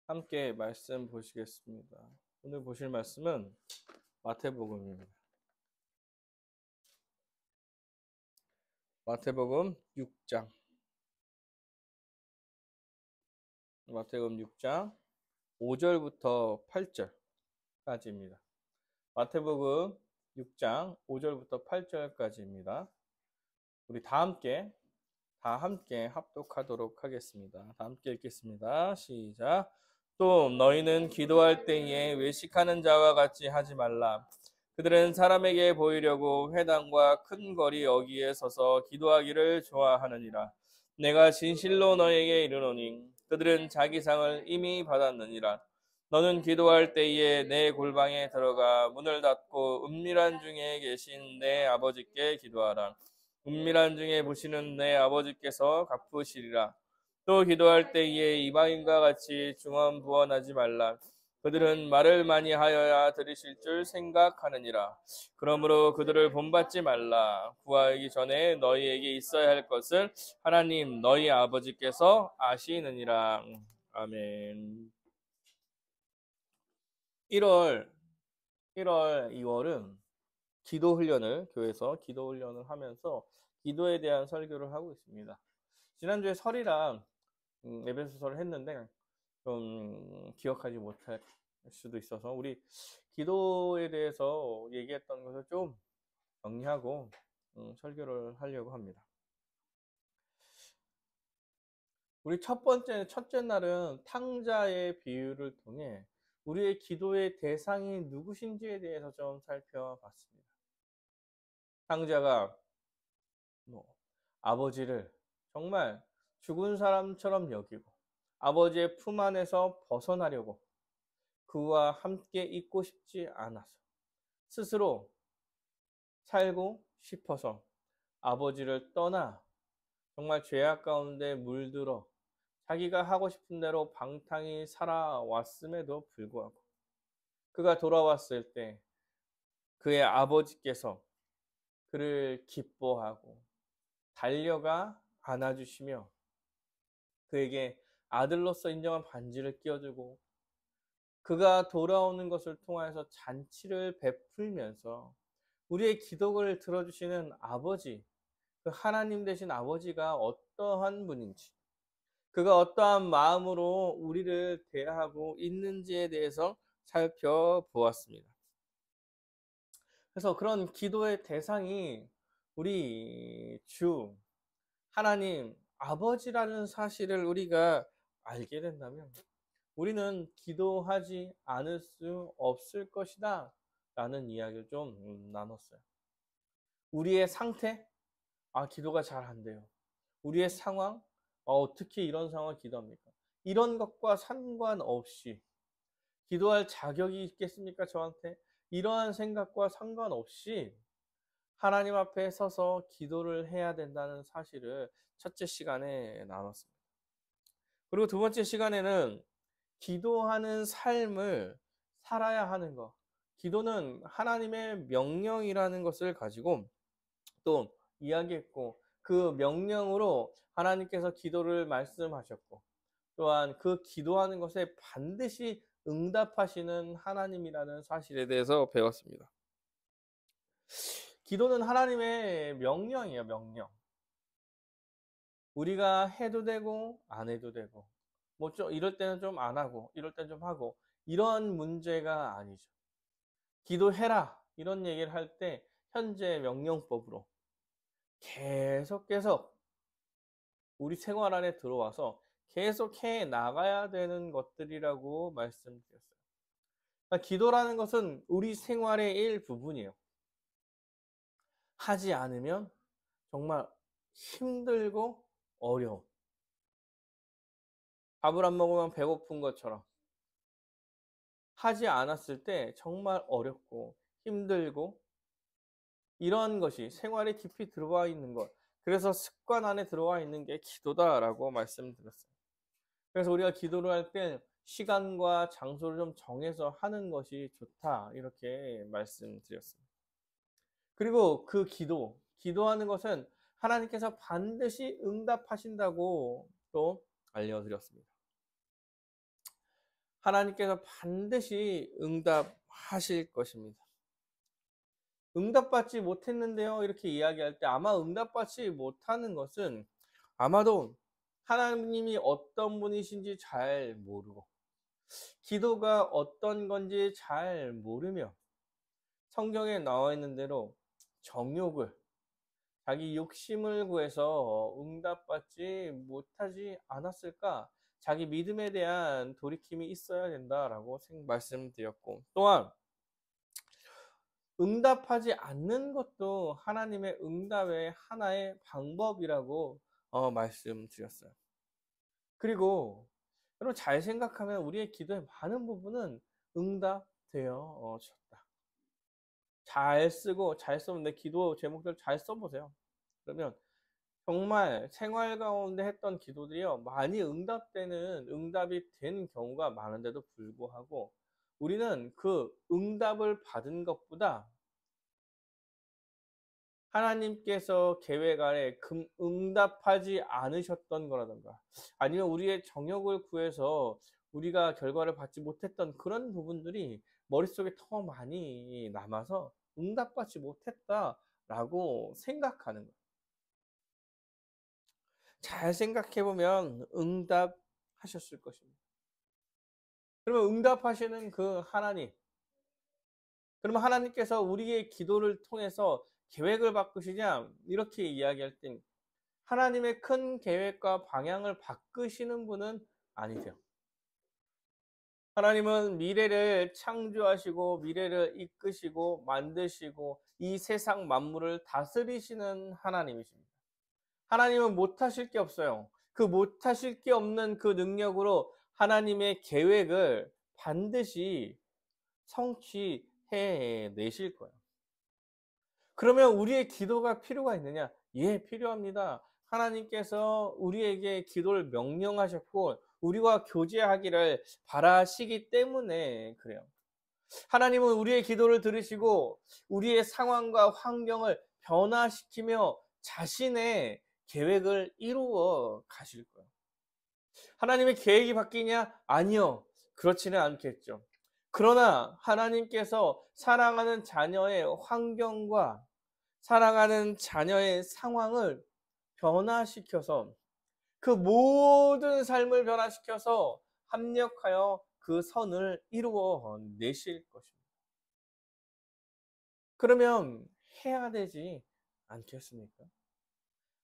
함께 말씀 보시겠습니다. 오늘 보실 말씀은 마태복음입니다. 마태복음 6장. 마태복음 6장 5절부터 8절까지입니다. 마태복음 6장 5절부터 8절까지입니다. 우리 다 함께 합독하도록 하겠습니다. 다 함께 읽겠습니다. 시작. 또 너희는 기도할 때에 외식하는 자와 같이 하지 말라. 그들은 사람에게 보이려고 회당과 큰 거리 여기에 서서 기도하기를 좋아하느니라. 내가 진실로 너희에게 이르노니 그들은 자기 상을 이미 받았느니라. 너는 기도할 때에 내 골방에 들어가 문을 닫고 은밀한 중에 계신 내 아버지께 기도하라. 은밀한 중에 보시는 내 아버지께서 갚으시리라. 또 기도할 때에 이방인과 같이 중언부언하지 말라. 그들은 말을 많이 하여야 들으실 줄 생각하느니라. 그러므로 그들을 본받지 말라. 구하기 전에 너희에게 있어야 할 것을 하나님 너희 아버지께서 아시느니라. 아멘. 1월, 2월은 교회에서 기도 훈련을 하면서 기도에 대한 설교를 하고 있습니다. 지난주에 설이랑 에베소서를 했는데 좀 기억하지 못할 수도 있어서 우리 기도에 대해서 얘기했던 것을 좀 정리하고 설교를 하려고 합니다. 우리 첫째 날은 탕자의 비유를 통해 우리의 기도의 대상이 누구신지에 대해서 좀 살펴봤습니다. 탕자가 아버지를 정말 죽은 사람처럼 여기고 아버지의 품 안에서 벗어나려고 그와 함께 있고 싶지 않아서 스스로 살고 싶어서 아버지를 떠나 정말 죄악 가운데 물들어 자기가 하고 싶은 대로 방탕히 살아왔음에도 불구하고 그가 돌아왔을 때 그의 아버지께서 그를 기뻐하고 달려가 안아주시며 그에게 아들로서 인정한 반지를 끼워주고 그가 돌아오는 것을 통하여서 잔치를 베풀면서 우리의 기도를 들어주시는 아버지, 그 하나님 되신 아버지가 어떠한 분인지, 그가 어떠한 마음으로 우리를 대하고 있는지에 대해서 살펴보았습니다. 그래서 그런 기도의 대상이 우리 주 하나님 아버지라는 사실을 우리가 알게 된다면 우리는 기도하지 않을 수 없을 것이다 라는 이야기를 좀 나눴어요. 우리의 상태? 기도가 잘 안 돼요. 우리의 상황? 어떻게 이런 상황을 기도합니까? 이런 것과 상관없이 기도할 자격이 있겠습니까? 저한테? 이러한 생각과 상관없이 하나님 앞에 서서 기도를 해야 된다는 사실을 첫째 시간에 나눴습니다. 그리고 두 번째 시간에는 기도하는 삶을 살아야 하는 것. 기도는 하나님의 명령이라는 것을 가지고 또 이야기했고 그 명령으로 하나님께서 기도를 말씀하셨고 또한 그 기도하는 것에 반드시 응답하시는 하나님이라는 사실에 대해서 배웠습니다. 기도는 하나님의 명령이에요, 명령. 우리가 해도 되고 안 해도 되고 이럴 때는 좀 안 하고 이럴 때는 좀 하고 이런 문제가 아니죠. 기도해라 이런 얘기를 할 때 현재 명령법으로 계속 우리 생활 안에 들어와서 계속 해 나가야 되는 것들이라고 말씀드렸어요. 그러니까 기도라는 것은 우리 생활의 일부분이에요. 하지 않으면 정말 힘들고 어려워. 밥을 안 먹으면 배고픈 것처럼 하지 않았을 때 정말 어렵고 힘들고 이런 것이 생활에 깊이 들어와 있는 것. 그래서 습관 안에 들어와 있는 게 기도다라고 말씀드렸어요. 그래서 우리가 기도를 할 때 시간과 장소를 좀 정해서 하는 것이 좋다. 이렇게 말씀드렸습니다. 그리고 그 기도하는 것은 하나님께서 반드시 응답하신다고 또 알려드렸습니다. 하나님께서 반드시 응답하실 것입니다. 응답받지 못했는데요, 이렇게 이야기할 때 아마 응답받지 못하는 것은 아마도 하나님이 어떤 분이신지 잘 모르고 기도가 어떤 건지 잘 모르며 성경에 나와 있는 대로 정욕을, 자기 욕심을 구해서 응답받지 못하지 않았을까? 자기 믿음에 대한 돌이킴이 있어야 된다라고 말씀드렸고, 또한 응답하지 않는 것도 하나님의 응답의 하나의 방법이라고 말씀드렸어요. 그리고 여러분 잘 생각하면 우리의 기도의 많은 부분은 응답되어 졌다. 잘 쓰고 잘 써면 내 기도 제목들 잘 써보세요. 그러면 정말 생활 가운데 했던 기도들이요, 많이 응답이 된 경우가 많은데도 불구하고 우리는 그 응답을 받은 것보다 하나님께서 계획 아래 응답하지 않으셨던 거라든가 아니면 우리의 정욕을 구해서 우리가 결과를 받지 못했던 그런 부분들이 머릿속에 더 많이 남아서 응답받지 못했다라고 생각하는 거예요. 잘 생각해 보면 응답하셨을 것입니다. 그러면 응답하시는 그 하나님, 그러면 하나님께서 우리의 기도를 통해서 계획을 바꾸시냐? 이렇게 이야기할 땐 하나님의 큰 계획과 방향을 바꾸시는 분은 아니세요. 하나님은 미래를 창조하시고 미래를 이끄시고 만드시고 이 세상 만물을 다스리시는 하나님이십니다. 하나님은 못하실 게 없어요. 그 못하실 게 없는 그 능력으로 하나님의 계획을 반드시 성취해 내실 거예요. 그러면 우리의 기도가 필요가 있느냐? 예, 필요합니다. 하나님께서 우리에게 기도를 명령하셨고 우리와 교제하기를 바라시기 때문에 그래요. 하나님은 우리의 기도를 들으시고 우리의 상황과 환경을 변화시키며 자신의 계획을 이루어 가실 거예요. 하나님의 계획이 바뀌냐? 아니요. 그렇지는 않겠죠. 그러나 하나님께서 사랑하는 자녀의 환경과 사랑하는 자녀의 상황을 변화시켜서 그 모든 삶을 변화시켜서 합력하여 그 선을 이루어 내실 것입니다. 그러면 해야 되지 않겠습니까?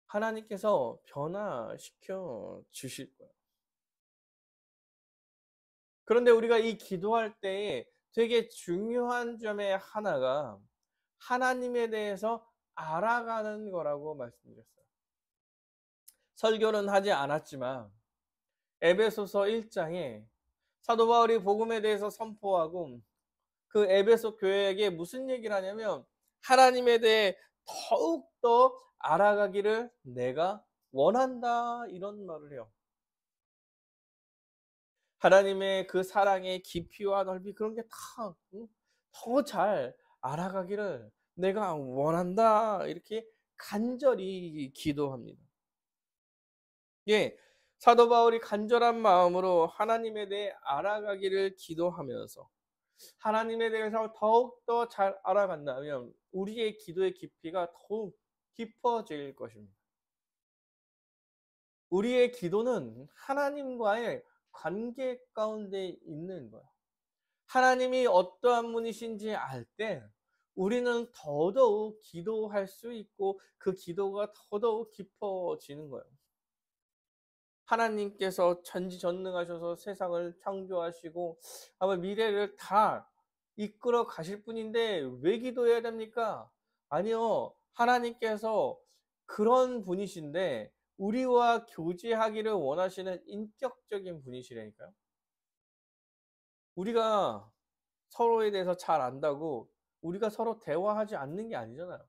하나님께서 변화시켜 주실 거예요. 그런데 우리가 이 기도할 때에 되게 중요한 점의 하나가 하나님에 대해서 알아가는 거라고 말씀드렸어요. 설교는 하지 않았지만 에베소서 1장에 사도 바울이 복음에 대해서 선포하고 그 에베소 교회에게 무슨 얘기를 하냐면 하나님에 대해 더욱더 알아가기를 내가 원한다, 이런 말을 해요. 하나님의 그 사랑의 깊이와 넓이 그런 게 다 더 잘 알아가기를 내가 원한다, 이렇게 간절히 기도합니다. 예, 사도 바울이 간절한 마음으로 하나님에 대해 알아가기를 기도하면서 하나님에 대해서 더욱더 잘 알아간다면 우리의 기도의 깊이가 더욱 깊어질 것입니다. 우리의 기도는 하나님과의 관계 가운데 있는 거예요. 하나님이 어떠한 분이신지 알 때 우리는 더더욱 기도할 수 있고 그 기도가 더더욱 깊어지는 거예요. 하나님께서 전지전능하셔서 세상을 창조하시고 아마 미래를 다 이끌어 가실 분인데 왜 기도해야 됩니까? 아니요. 하나님께서 그런 분이신데 우리와 교제하기를 원하시는 인격적인 분이시라니까요. 우리가 서로에 대해서 잘 안다고 우리가 서로 대화하지 않는 게 아니잖아요.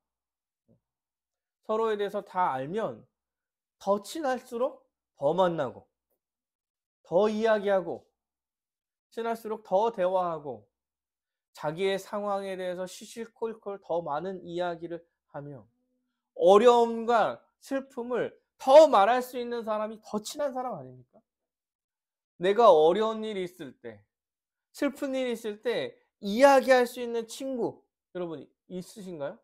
서로에 대해서 다 알면 더 친할수록 더 만나고 더 이야기하고 친할수록 더 대화하고 자기의 상황에 대해서 시시콜콜 더 많은 이야기를 하며 어려움과 슬픔을 더 말할 수 있는 사람이 더 친한 사람 아닙니까? 내가 어려운 일이 있을 때 슬픈 일이 있을 때 이야기할 수 있는 친구 여러분 있으신가요?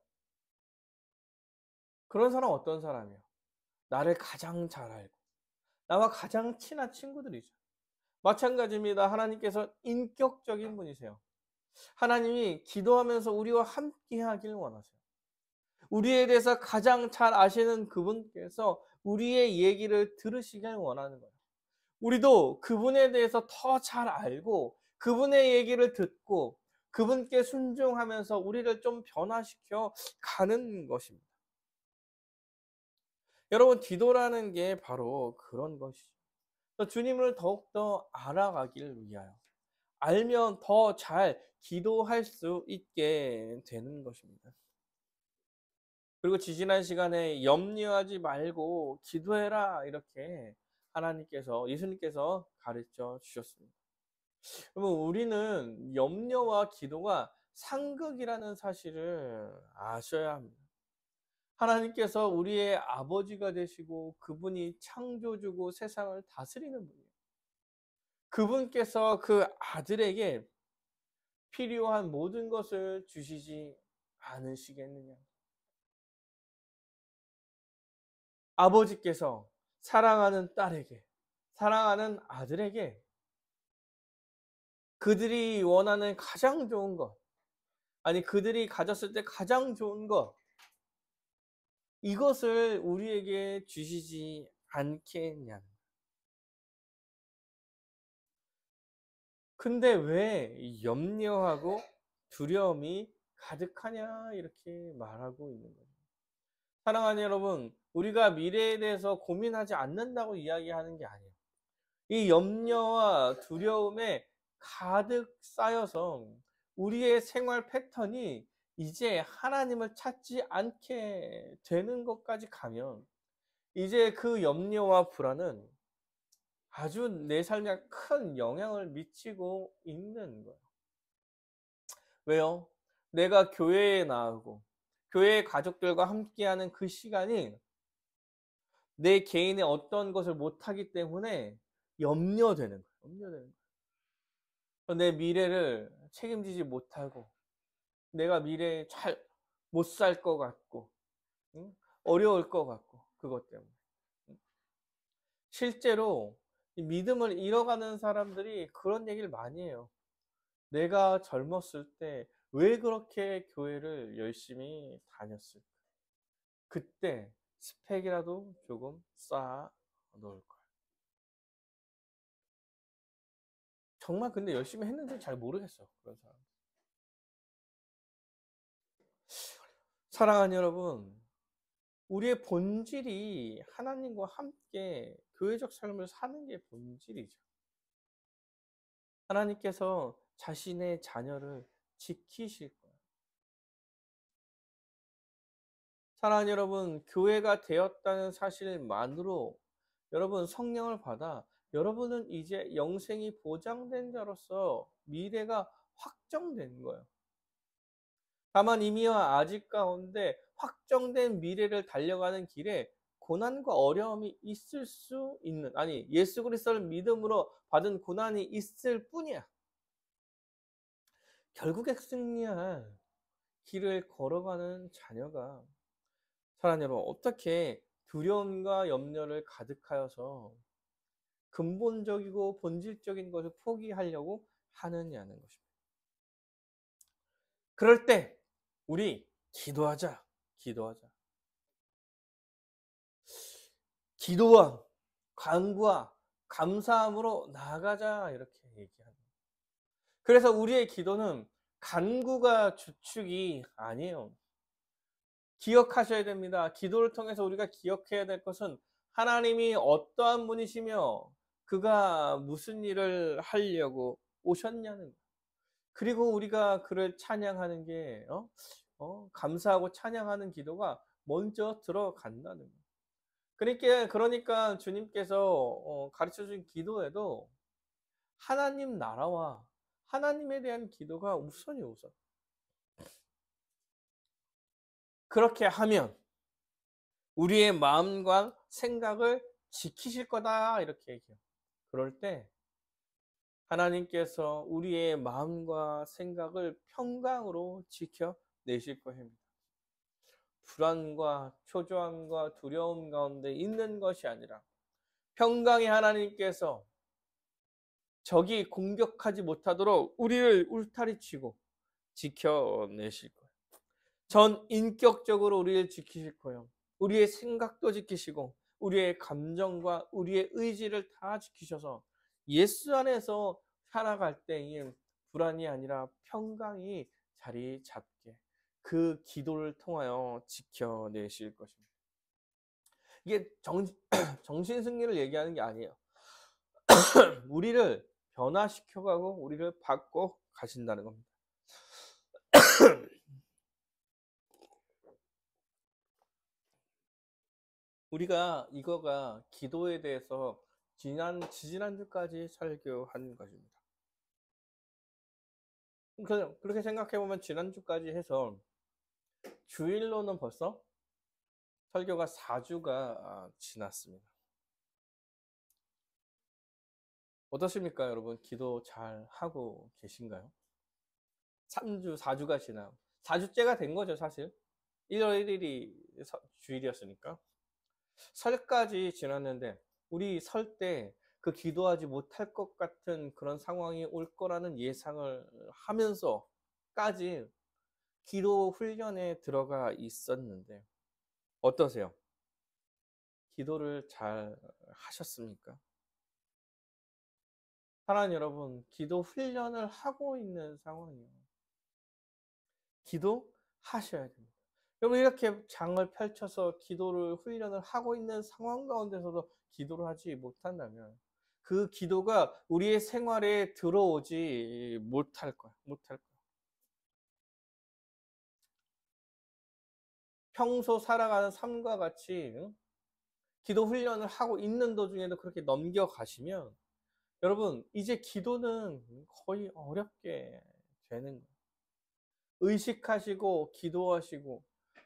그런 사람 어떤 사람이에요? 나를 가장 잘 알고 나와 가장 친한 친구들이죠. 마찬가지입니다. 하나님께서 인격적인 분이세요. 하나님이 기도하면서 우리와 함께 하길 원하세요. 우리에 대해서 가장 잘 아시는 그분께서 우리의 얘기를 들으시길 원하는 거예요. 우리도 그분에 대해서 더 잘 알고 그분의 얘기를 듣고 그분께 순종하면서 우리를 좀 변화시켜 가는 것입니다. 여러분, 기도라는 게 바로 그런 것이죠. 주님을 더욱더 알아가길 위하여 알면 더 잘 기도할 수 있게 되는 것입니다. 그리고 지지난 시간에 염려하지 말고 기도해라 이렇게 하나님께서 예수님께서 가르쳐 주셨습니다. 그러면 우리는 염려와 기도가 상극이라는 사실을 아셔야 합니다. 하나님께서 우리의 아버지가 되시고 그분이 창조주고 세상을 다스리는 분이에요. 그분께서 그 아들에게 필요한 모든 것을 주시지 않으시겠느냐. 아버지께서 사랑하는 딸에게, 사랑하는 아들에게 그들이 원하는 가장 좋은 것, 아니 그들이 가졌을 때 가장 좋은 것, 이것을 우리에게 주시지 않겠냐. 근데 왜 염려하고 두려움이 가득하냐 이렇게 말하고 있는 거예요. 사랑하는 여러분, 우리가 미래에 대해서 고민하지 않는다고 이야기하는 게 아니에요. 이 염려와 두려움에 가득 쌓여서 우리의 생활 패턴이 이제 하나님을 찾지 않게 되는 것까지 가면 이제 그 염려와 불안은 아주 내 삶에 큰 영향을 미치고 있는 거예요. 왜요? 내가 교회에 나가고 교회 가족들과 함께하는 그 시간이 내 개인의 어떤 것을 못하기 때문에 염려되는 거예요. 염려되는 거예요. 내 미래를 책임지지 못하고 내가 미래에 잘 못 살 것 같고 응? 어려울 것 같고 그것 때문에 실제로 이 믿음을 잃어가는 사람들이 그런 얘기를 많이 해요. 내가 젊었을 때 왜 그렇게 교회를 열심히 다녔을까? 그때 스펙이라도 조금 쌓아 놓을 걸. 정말 근데 열심히 했는지 잘 모르겠어. 그런 사람. 사랑하는 여러분, 우리의 본질이 하나님과 함께 교회적 삶을 사는 게 본질이죠. 하나님께서 자신의 자녀를 지키실 거예요. 사랑하는 여러분, 교회가 되었다는 사실만으로 여러분 성령을 받아 여러분은 이제 영생이 보장된 자로서 미래가 확정된 거예요. 다만 이미와 아직 가운데 확정된 미래를 달려가는 길에 고난과 어려움이 있을 수 있는, 아니 예수 그리스도를 믿음으로 받은 고난이 있을 뿐이야. 결국에 승리할 길을 걸어가는 자녀가 사랑하는 여러분 어떻게 두려움과 염려를 가득하여서 근본적이고 본질적인 것을 포기하려고 하느냐는 것입니다. 그럴 때 우리 기도하자. 기도하자. 기도와 간구와 감사함으로 나아가자 이렇게 얘기합니다. 그래서 우리의 기도는 간구가 주축이 아니에요. 기억하셔야 됩니다. 기도를 통해서 우리가 기억해야 될 것은 하나님이 어떠한 분이시며 그가 무슨 일을 하려고 오셨냐는 거예요. 그리고 우리가 그를 찬양하는 게 감사하고 찬양하는 기도가 먼저 들어간다는 거예요. 그러니까 주님께서 가르쳐 준 기도에도 하나님 나라와 하나님에 대한 기도가 우선이 우선. 그렇게 하면 우리의 마음과 생각을 지키실 거다 이렇게 얘기해요. 그럴 때 하나님께서 우리의 마음과 생각을 평강으로 지켜내실 것입니다. 불안과 초조함과 두려움 가운데 있는 것이 아니라 평강의 하나님께서 적이 공격하지 못하도록 우리를 울타리치고 지켜내실 거예요. 전 인격적으로 우리를 지키실 거예요. 우리의 생각도 지키시고 우리의 감정과 우리의 의지를 다 지키셔서 예수 안에서 살아갈 때에 불안이 아니라 평강이 자리 잡게 그 기도를 통하여 지켜내실 것입니다. 이게 정신 승리를 얘기하는 게 아니에요. 우리를 변화시켜가고 우리를 바꿔 가신다는 겁니다. 우리가 이거가 기도에 대해서 지지난주까지 설교한 것입니다. 그렇게 생각해보면 지난주까지 해서 주일로는 벌써 설교가 4주가 지났습니다. 어떠십니까, 여러분? 기도 잘 하고 계신가요? 3주, 4주가 지나요. 4주째가 된 거죠, 사실. 1월 1일이 주일이었으니까. 설까지 지났는데, 우리 설 때 그 기도하지 못할 것 같은 그런 상황이 올 거라는 예상을 하면서까지 기도 훈련에 들어가 있었는데, 어떠세요? 기도를 잘 하셨습니까? 사랑하는 여러분, 기도 훈련을 하고 있는 상황이에요. 기도하셔야 됩니다. 여러분, 이렇게 장을 펼쳐서 기도를 훈련을 하고 있는 상황 가운데서도 기도를 하지 못한다면 그 기도가 우리의 생활에 들어오지 못할 거야. 못할 거야. 평소 살아가는 삶과 같이 기도 훈련을 하고 있는 도중에도 그렇게 넘겨가시면 여러분, 이제 기도는 거의 어렵게 되는 거예요. 의식하시고 기도하시고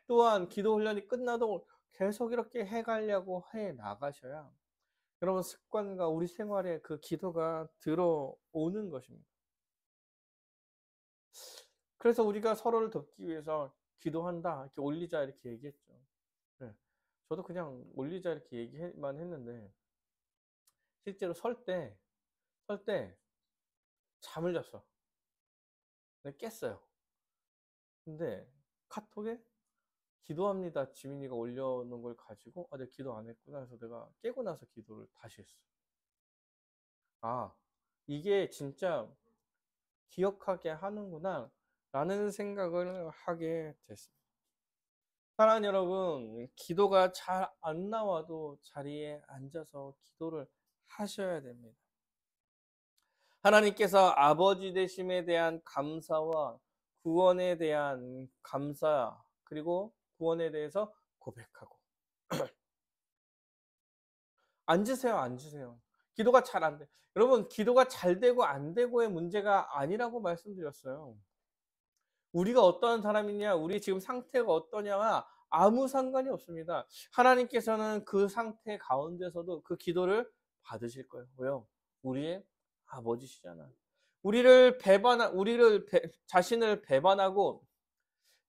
또한 기도 훈련이 끝나도 계속 이렇게 해가려고 해 나가셔야 여러분 습관과 우리 생활에 그 기도가 들어오는 것입니다. 그래서 우리가 서로를 돕기 위해서 기도한다 이렇게 올리자 이렇게 얘기했죠. 네. 저도 그냥 올리자 이렇게 얘기만 했는데 실제로 설 때 잠을 잤어. 네, 깼어요. 근데 카톡에 기도합니다. 지민이가 올려놓은 걸 가지고 내가 기도 안 했구나 해서 내가 깨고 나서 기도를 다시 했어. 아, 이게 진짜 기억하게 하는구나 라는 생각을 하게 됐습니다. 사랑하는 여러분, 기도가 잘 안 나와도 자리에 앉아서 기도를 하셔야 됩니다. 하나님께서 아버지 되심에 대한 감사와 구원에 대한 감사 그리고 구원에 대해서 고백하고 앉으세요, 앉으세요. 기도가 잘 안 돼. 여러분, 기도가 잘 되고 안 되고의 문제가 아니라고 말씀드렸어요. 우리가 어떠한 사람이냐, 우리 지금 상태가 어떠냐와 아무 상관이 없습니다. 하나님께서는 그 상태 가운데서도 그 기도를 받으실 거예요. 왜요? 우리의 아버지시잖아. 자신을 배반하고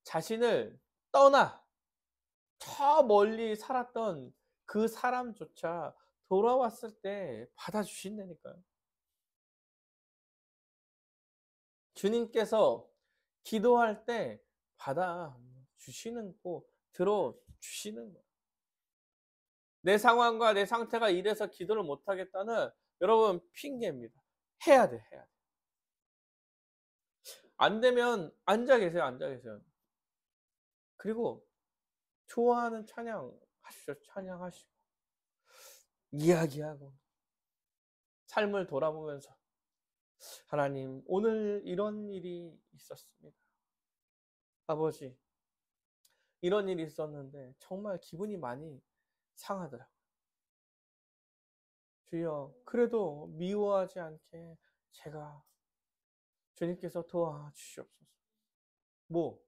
자신을 떠나 저 멀리 살았던 그 사람조차 돌아왔을 때 받아주신다니까요. 주님께서 기도할 때 받아주시는 거, 들어주시는 거예요. 내 상황과 내 상태가 이래서 기도를 못하겠다는 여러분 핑계입니다. 해야 돼, 해야 돼. 안 되면 앉아 계세요, 앉아 계세요. 그리고 좋아하는 찬양 하시죠, 찬양하시고. 이야기하고. 삶을 돌아보면서 하나님, 오늘 이런 일이 있었습니다. 아버지, 이런 일이 있었는데 정말 기분이 많이 상하더라고요. 주여, 그래도 미워하지 않게 제가 주님께서 도와주시옵소서. 뭐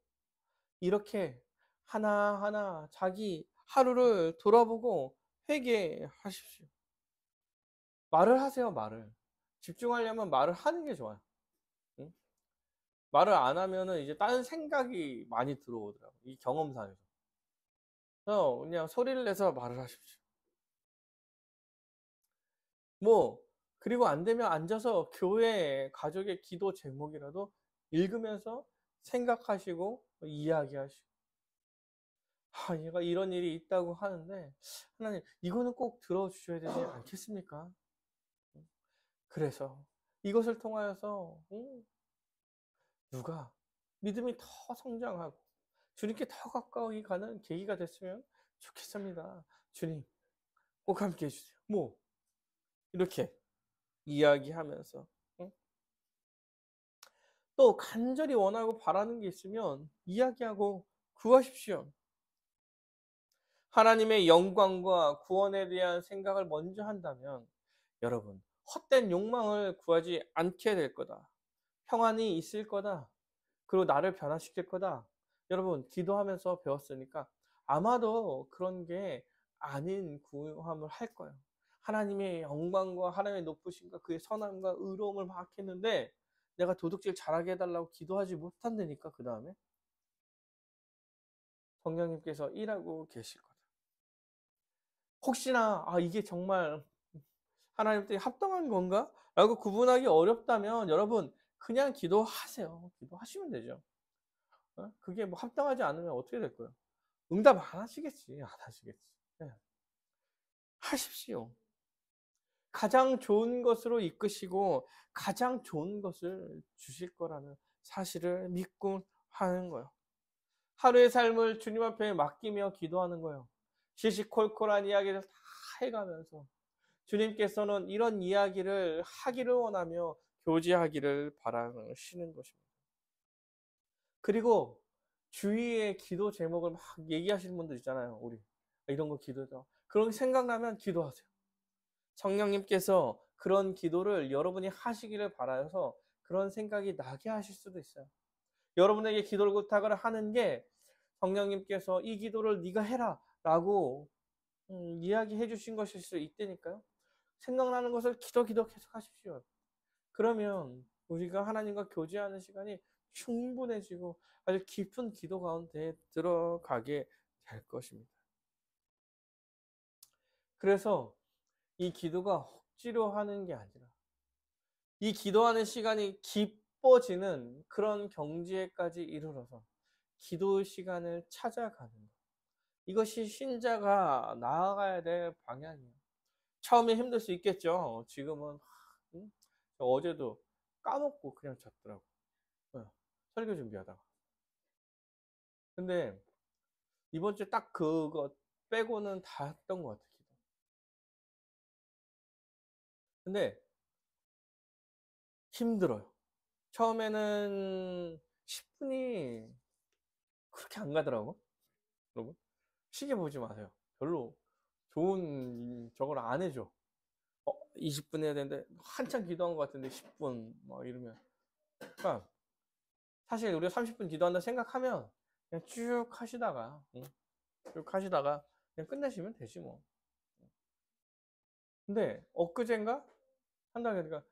이렇게 하나하나 자기 하루를 돌아보고 회개하십시오. 말을 하세요, 말을. 집중하려면 말을 하는 게 좋아요. 응? 말을 안 하면은 이제 다른 생각이 많이 들어오더라고요. 이 경험상에서. 그래서 그냥 소리를 내서 말을 하십시오. 뭐 그리고 안 되면 앉아서 교회 가족의 기도 제목이라도 읽으면서 생각하시고 이야기하시고, 얘가 이런 일이 있다고 하는데 하나님 이거는 꼭 들어주셔야 되지 않겠습니까? 그래서 이것을 통하여서 누가 믿음이 더 성장하고 주님께 더 가까이 가는 계기가 됐으면 좋겠습니다. 주님 꼭 함께 해주세요. 뭐 이렇게 이야기하면서, 응? 또 간절히 원하고 바라는 게 있으면 이야기하고 구하십시오. 하나님의 영광과 구원에 대한 생각을 먼저 한다면 여러분 헛된 욕망을 구하지 않게 될 거다. 평안이 있을 거다. 그리고 나를 변화시킬 거다. 여러분 기도하면서 배웠으니까 아마도 그런 게 아닌 구함을 할 거예요. 하나님의 영광과 하나님의 높으심과 그의 선함과 의로움을 막 했는데 내가 도둑질 잘하게 해달라고 기도하지 못한다니까. 그 다음에 성령님께서 일하고 계실 거다. 혹시나 이게 정말 하나님께 합당한 건가? 라고 구분하기 어렵다면 여러분 그냥 기도하세요. 기도하시면 되죠. 그게 뭐 합당하지 않으면 어떻게 될 거예요? 응답 안 하시겠지. 안 하시겠지. 네. 하십시오. 가장 좋은 것으로 이끄시고 가장 좋은 것을 주실 거라는 사실을 믿고 하는 거예요. 하루의 삶을 주님 앞에 맡기며 기도하는 거예요. 시시콜콜한 이야기를 다 해가면서 주님께서는 이런 이야기를 하기를 원하며 교제하기를 바라시는 것입니다. 그리고 주위의 기도 제목을 막 얘기하시는 분들 있잖아요. 우리 이런 거 기도죠. 그런 생각나면 기도하세요. 성령님께서 그런 기도를 여러분이 하시기를 바라서 그런 생각이 나게 하실 수도 있어요. 여러분에게 기도를 부탁을 하는 게 성령님께서 이 기도를 네가 해라 라고 이야기해 주신 것일 수 있다니까요. 생각나는 것을 기도 계속 하십시오. 그러면 우리가 하나님과 교제하는 시간이 충분해지고 아주 깊은 기도 가운데 들어가게 될 것입니다. 그래서 이 기도가 억지로 하는 게 아니라 이 기도하는 시간이 기뻐지는 그런 경지에까지 이르러서 기도 시간을 찾아가는 것. 이것이 신자가 나아가야 될 방향이에요. 처음에 힘들 수 있겠죠. 지금은 어제도 까먹고 그냥 잤더라고. 설교 준비하다가. 근데 이번 주에 딱 그거 빼고는 다 했던 것 같아요. 근데 힘들어요. 처음에는 10분이 그렇게 안 가더라고. 여러분 시계 보지 마세요. 별로 좋은 저걸 안 해줘. 20분 해야 되는데 한참 기도한 것 같은데 10분 막 이러면. 그러니까 사실 우리가 30분 기도한다 생각하면 그냥 쭉 하시다가 쭉 하시다가 그냥 끝내시면 되지 뭐. 근데 엊그젠가 한다 그러니까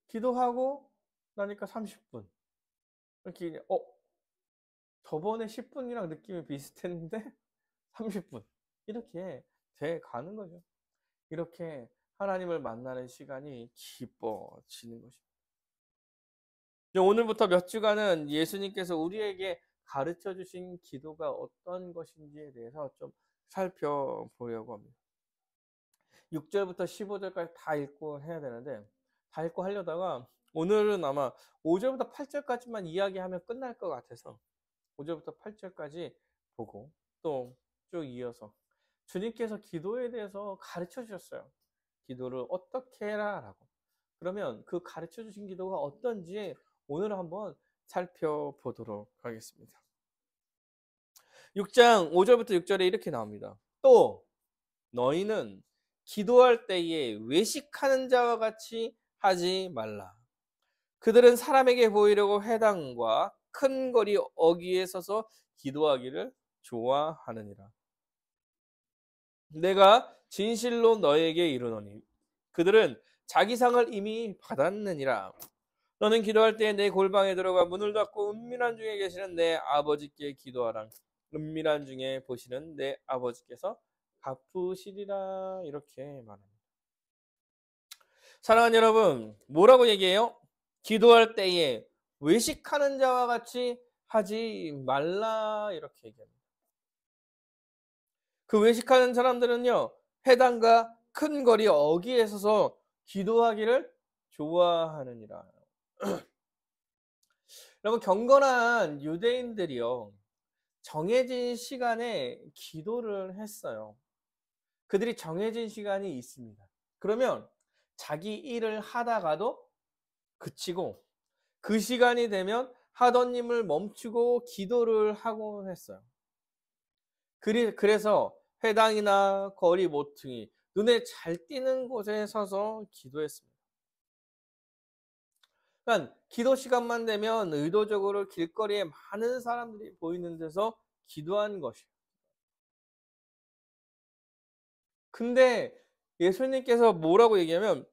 기도하고 나니까 30분. 이렇게 저번에 10분이랑 느낌이 비슷했는데 30분 이렇게 돼 가는 거죠. 이렇게 하나님을 만나는 시간이 기뻐지는 것입니다. 오늘부터 몇 주간은 예수님께서 우리에게 가르쳐 주신 기도가 어떤 것인지에 대해서 좀 살펴보려고 합니다. 6절부터 15절까지 다 읽고 해야 되는데 다 읽고 하려다가 오늘은 아마 5절부터 8절까지만 이야기하면 끝날 것 같아서 5절부터 8절까지 보고 또 쭉 이어서 주님께서 기도에 대해서 가르쳐 주셨어요. 기도를 어떻게 해라 라고. 그러면 그 가르쳐 주신 기도가 어떤지 오늘 한번 살펴보도록 하겠습니다. 6장 5절부터 6절에 이렇게 나옵니다. 또 너희는 기도할 때에 외식하는 자와 같이 하지 말라. 그들은 사람에게 보이려고 회당과 큰 거리 어귀에 서서 기도하기를 좋아하느니라. 내가 진실로 너에게 이르노니 그들은 자기 상을 이미 받았느니라. 너는 기도할 때 내 골방에 들어가 문을 닫고 은밀한 중에 계시는 내 아버지께 기도하라. 은밀한 중에 보시는 내 아버지께서 갚으시리라. 이렇게 말합니다. 사랑하는 여러분, 뭐라고 얘기해요? 기도할 때에 외식하는 자와 같이 하지 말라. 이렇게 얘기합니다. 그 외식하는 사람들은요, 회당과 큰 거리 어귀에 서서 기도하기를 좋아하느니라. 여러분, 경건한 유대인들이요, 정해진 시간에 기도를 했어요. 그들이 정해진 시간이 있습니다. 그러면 자기 일을 하다가도 그치고 그 시간이 되면 하던 일을 멈추고 기도를 하곤 했어요. 그래서 회당이나 거리 모퉁이, 눈에 잘 띄는 곳에 서서 기도했습니다. 그러니까 기도 시간만 되면 의도적으로 길거리에 많은 사람들이 보이는 데서 기도한 것이에요. 근데 예수님께서 뭐라고 얘기하면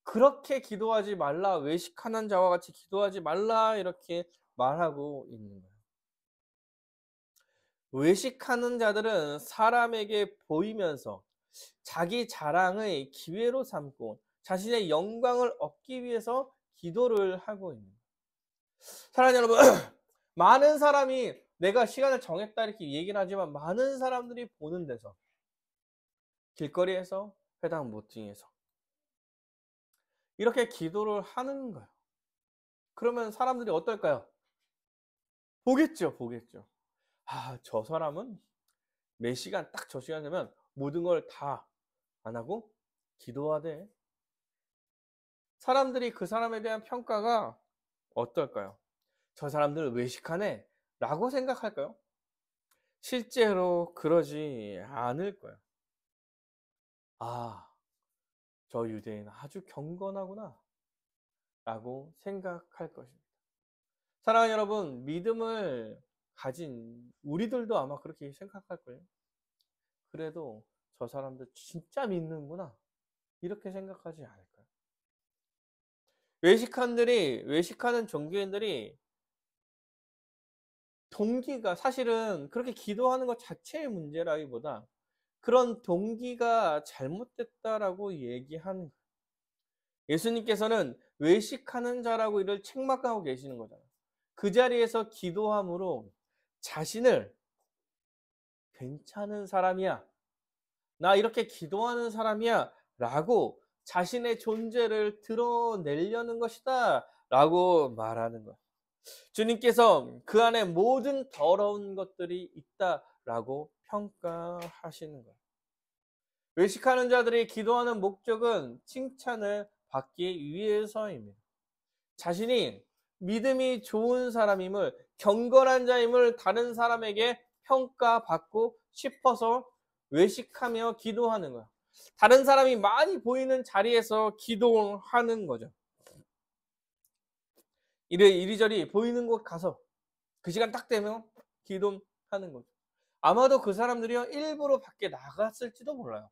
그렇게 기도하지 말라, 외식하는 자와 같이 기도하지 말라 이렇게 말하고 있는 거예요. 외식하는 자들은 사람에게 보이면서 자기 자랑의 기회로 삼고 자신의 영광을 얻기 위해서 기도를 하고 있는 거예요. 사랑하는 여러분, 많은 사람이 내가 시간을 정했다 이렇게 얘기는 하지만 많은 사람들이 보는 데서, 길거리에서, 회당 모퉁이에서 이렇게 기도를 하는 거예요. 그러면 사람들이 어떨까요? 보겠죠, 보겠죠. 아, 저 사람은 몇 시간, 딱 저 시간 되면 모든 걸 다 안 하고 기도하되. 사람들이 그 사람에 대한 평가가 어떨까요? 저 사람들 외식하네 라고 생각할까요? 실제로 그러지 않을 거예요. 아, 저 유대인 아주 경건하구나 라고 생각할 것입니다. 사랑하는 여러분, 믿음을 가진 우리들도 아마 그렇게 생각할 거예요. 그래도 저 사람들 진짜 믿는구나 이렇게 생각하지 않을까요? 외식하는 종교인들이 동기가 사실은 그렇게 기도하는 것 자체의 문제라기보다 그런 동기가 잘못됐다라고 얘기하는 거예요. 예수님께서는 외식하는 자라고 이를 책망하고 계시는 거잖아요. 그 자리에서 기도함으로 자신을 괜찮은 사람이야, 나 이렇게 기도하는 사람이야 라고 자신의 존재를 드러내려는 것이다 라고 말하는 거예요. 주님께서 그 안에 모든 더러운 것들이 있다라고 평가하시는 거예요. 외식하는 자들이 기도하는 목적은 칭찬을 받기 위해서입니다. 자신이 믿음이 좋은 사람임을, 경건한 자임을 다른 사람에게 평가받고 싶어서 외식하며 기도하는 거예요. 다른 사람이 많이 보이는 자리에서 기도하는 거죠. 이리저리 보이는 곳 가서 그 시간 딱 되면 기도하는 거죠. 아마도 그 사람들이요, 일부러 밖에 나갔을지도 몰라요.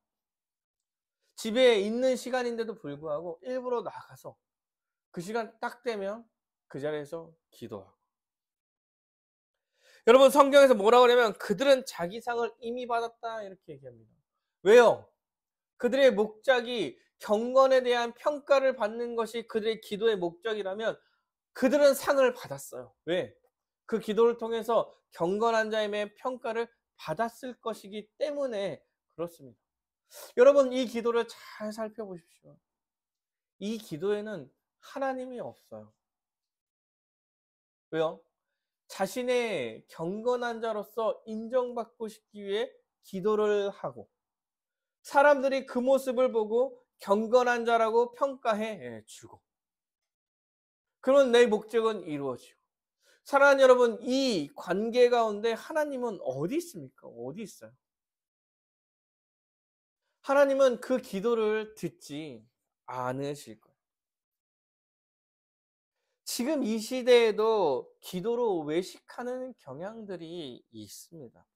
집에 있는 시간인데도 불구하고 일부러 나가서 그 시간 딱 되면 그 자리에서 기도하고. 여러분, 성경에서 뭐라고 하냐면 그들은 자기 상을 이미 받았다 이렇게 얘기합니다. 왜요? 그들의 목적이 경건에 대한 평가를 받는 것이 그들의 기도의 목적이라면 그들은 상을 받았어요. 왜? 그 기도를 통해서 경건한 자임의 평가를 받았을 것이기 때문에 그렇습니다. 여러분, 이 기도를 잘 살펴보십시오. 이 기도에는 하나님이 없어요. 왜요? 자신의 경건한 자로서 인정받고 싶기 위해 기도를 하고 사람들이 그 모습을 보고 경건한 자라고 평가해 주고 그러면 내 목적은 이루어지고. 사랑하는 여러분, 이 관계 가운데 하나님은 어디 있습니까? 어디 있어요? 하나님은 그 기도를 듣지 않으실 거예요. 지금 이 시대에도 기도로 외식하는 경향들이 있습니다.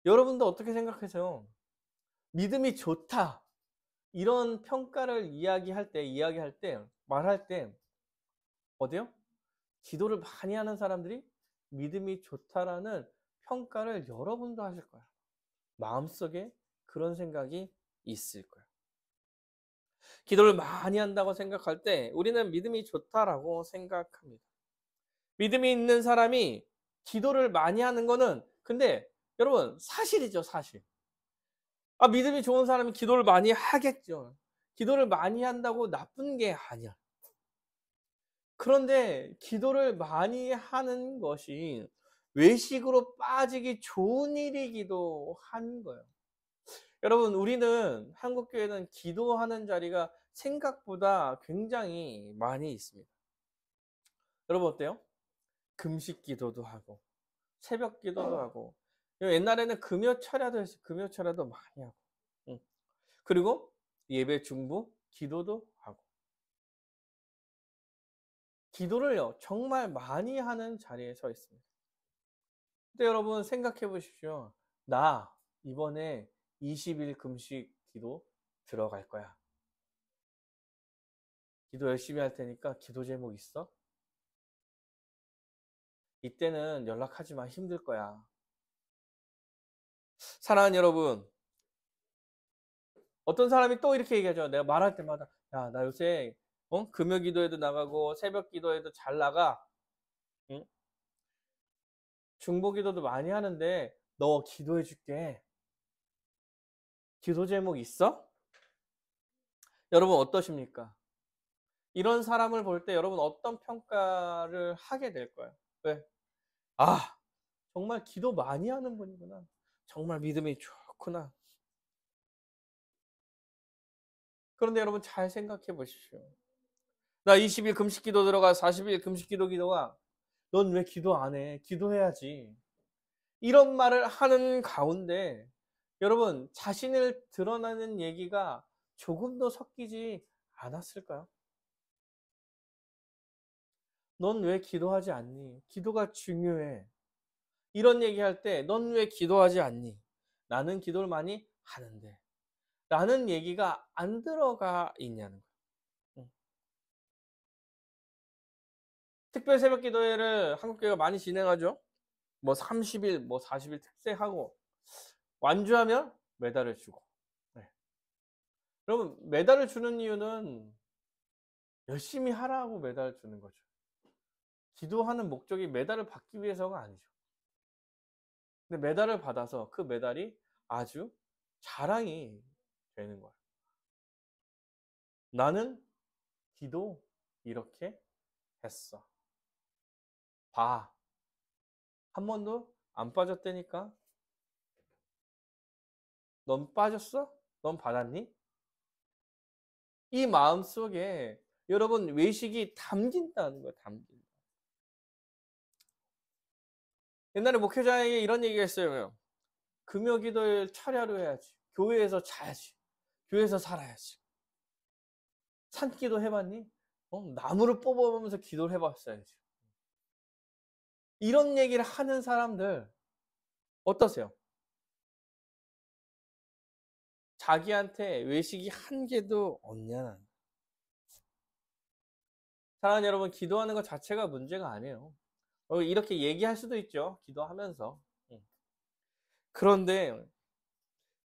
여러분도 어떻게 생각하세요? 믿음이 좋다, 이런 평가를 말할 때 어때요? 기도를 많이 하는 사람들이 믿음이 좋다라는 평가를 여러분도 하실 거예요. 마음속에 그런 생각이 있을 거예요. 기도를 많이 한다고 생각할 때 우리는 믿음이 좋다라고 생각합니다. 믿음이 있는 사람이 기도를 많이 하는 거는 근데 여러분 사실이죠, 사실. 믿음이 좋은 사람이 기도를 많이 하겠죠. 기도를 많이 한다고 나쁜 게 아니야. 그런데 기도를 많이 하는 것이 외식으로 빠지기 좋은 일이기도 한 거예요. 여러분, 우리는 한국교회는 기도하는 자리가 생각보다 굉장히 많이 있습니다. 여러분 어때요? 금식 기도도 하고 새벽 기도도 하고 옛날에는 금요 철야도 했어요. 금요 철야도 많이 하고 응. 그리고 예배 중보 기도도 하고 기도를요 정말 많이 하는 자리에 서 있습니다. 근데 여러분 생각해 보십시오. 나 이번에 20일 금식 기도 들어갈 거야. 기도 열심히 할 테니까 기도 제목 있어? 이때는 연락하지 마. 힘들 거야. 사랑하는 여러분, 어떤 사람이 또 이렇게 얘기하죠. 내가 말할 때마다 야, 나 요새 금요 기도에도 나가고 새벽 기도에도 잘 나가. 응? 중보 기도도 많이 하는데 너 기도해 줄게. 기도 제목 있어? 여러분 어떠십니까? 이런 사람을 볼 때 여러분 어떤 평가를 하게 될 거예요? 왜? 아, 정말 기도 많이 하는 분이구나. 정말 믿음이 좋구나. 그런데 여러분 잘 생각해 보십시오. 나 20일 금식 기도 들어가 40일 금식 기도가 넌 왜 기도 안 해? 기도해야지. 이런 말을 하는 가운데 여러분 자신을 드러나는 얘기가 조금도 섞이지 않았을까요? 넌 왜 기도하지 않니? 기도가 중요해. 이런 얘기할 때 넌 왜 기도하지 않니? 나는 기도를 많이 하는데 라는 얘기가 안 들어가 있냐는 거예요. 특별 새벽 기도회를 한국교회가 많이 진행하죠. 뭐 30일, 뭐 40일 특색하고 완주하면 메달을 주고. 네. 여러분 메달을 주는 이유는 열심히 하라고 메달을 주는 거죠. 기도하는 목적이 메달을 받기 위해서가 아니죠. 근데 메달을 받아서 그 메달이 아주 자랑이 되는 거예요. 나는 기도 이렇게 했어. 봐. 한 번도 안 빠졌다니까. 넌 빠졌어? 넌 받았니? 이 마음 속에 여러분 외식이 담긴다는 거예요. 담긴다. 옛날에 목회자에게 이런 얘기가 있어요. 금요 기도일 철야로 해야지. 교회에서 자야지. 교회에서 살아야지. 산기도 해봤니? 나무를 뽑아보면서 기도를 해봤어야지. 이런 얘기를 하는 사람들 어떠세요? 자기한테 외식이 한 개도 없냐는. 사랑하는 여러분, 기도하는 것 자체가 문제가 아니에요. 이렇게 얘기할 수도 있죠. 기도하면서. 그런데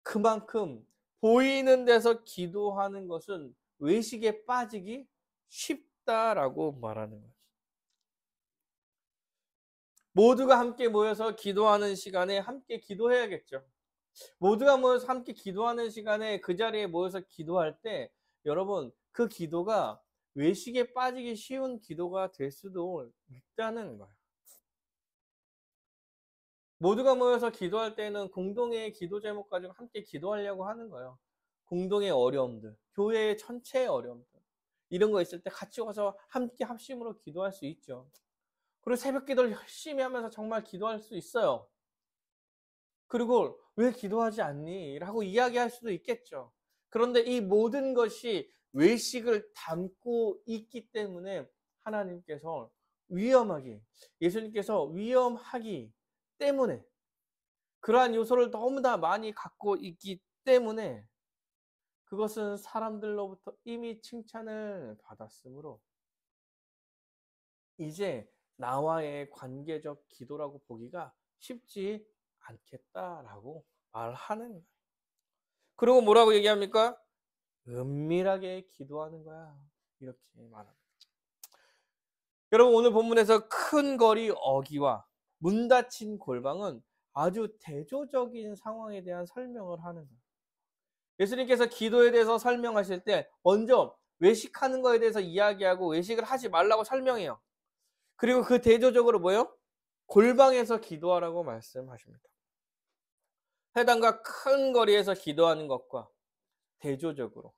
그만큼 보이는 데서 기도하는 것은 외식에 빠지기 쉽다라고 말하는 거예요. 모두가 함께 모여서 기도하는 시간에 함께 기도해야겠죠. 모두가 모여서 함께 기도하는 시간에 그 자리에 모여서 기도할 때 여러분 그 기도가 외식에 빠지기 쉬운 기도가 될 수도 있다는 거예요. 모두가 모여서 기도할 때는 공동의 기도 제목 가지고 함께 기도하려고 하는 거예요. 공동의 어려움들, 교회의 전체의 어려움들 이런 거 있을 때 같이 와서 함께 합심으로 기도할 수 있죠. 그리고 새벽 기도를 열심히 하면서 정말 기도할 수 있어요. 그리고 왜 기도하지 않니? 라고 이야기할 수도 있겠죠. 그런데 이 모든 것이 외식을 담고 있기 때문에 하나님께서 예수님께서 위험하기 때문에 그러한 요소를 너무나 많이 갖고 있기 때문에 그것은 사람들로부터 이미 칭찬을 받았으므로 이제 나와의 관계적 기도라고 보기가 쉽지 않겠다라고 말하는 거예요. 그리고 뭐라고 얘기합니까? 은밀하게 기도하는 거야. 이렇게 말합니다. 여러분 오늘 본문에서 큰 거리 어기와 문 닫힌 골방은 아주 대조적인 상황에 대한 설명을 하는 거예요. 예수님께서 기도에 대해서 설명하실 때 먼저 외식하는 거에 대해서 이야기하고 외식을 하지 말라고 설명해요. 그리고 그 대조적으로 뭐요? 골방에서 기도하라고 말씀하십니다. 회당과 큰 거리에서 기도하는 것과 대조적으로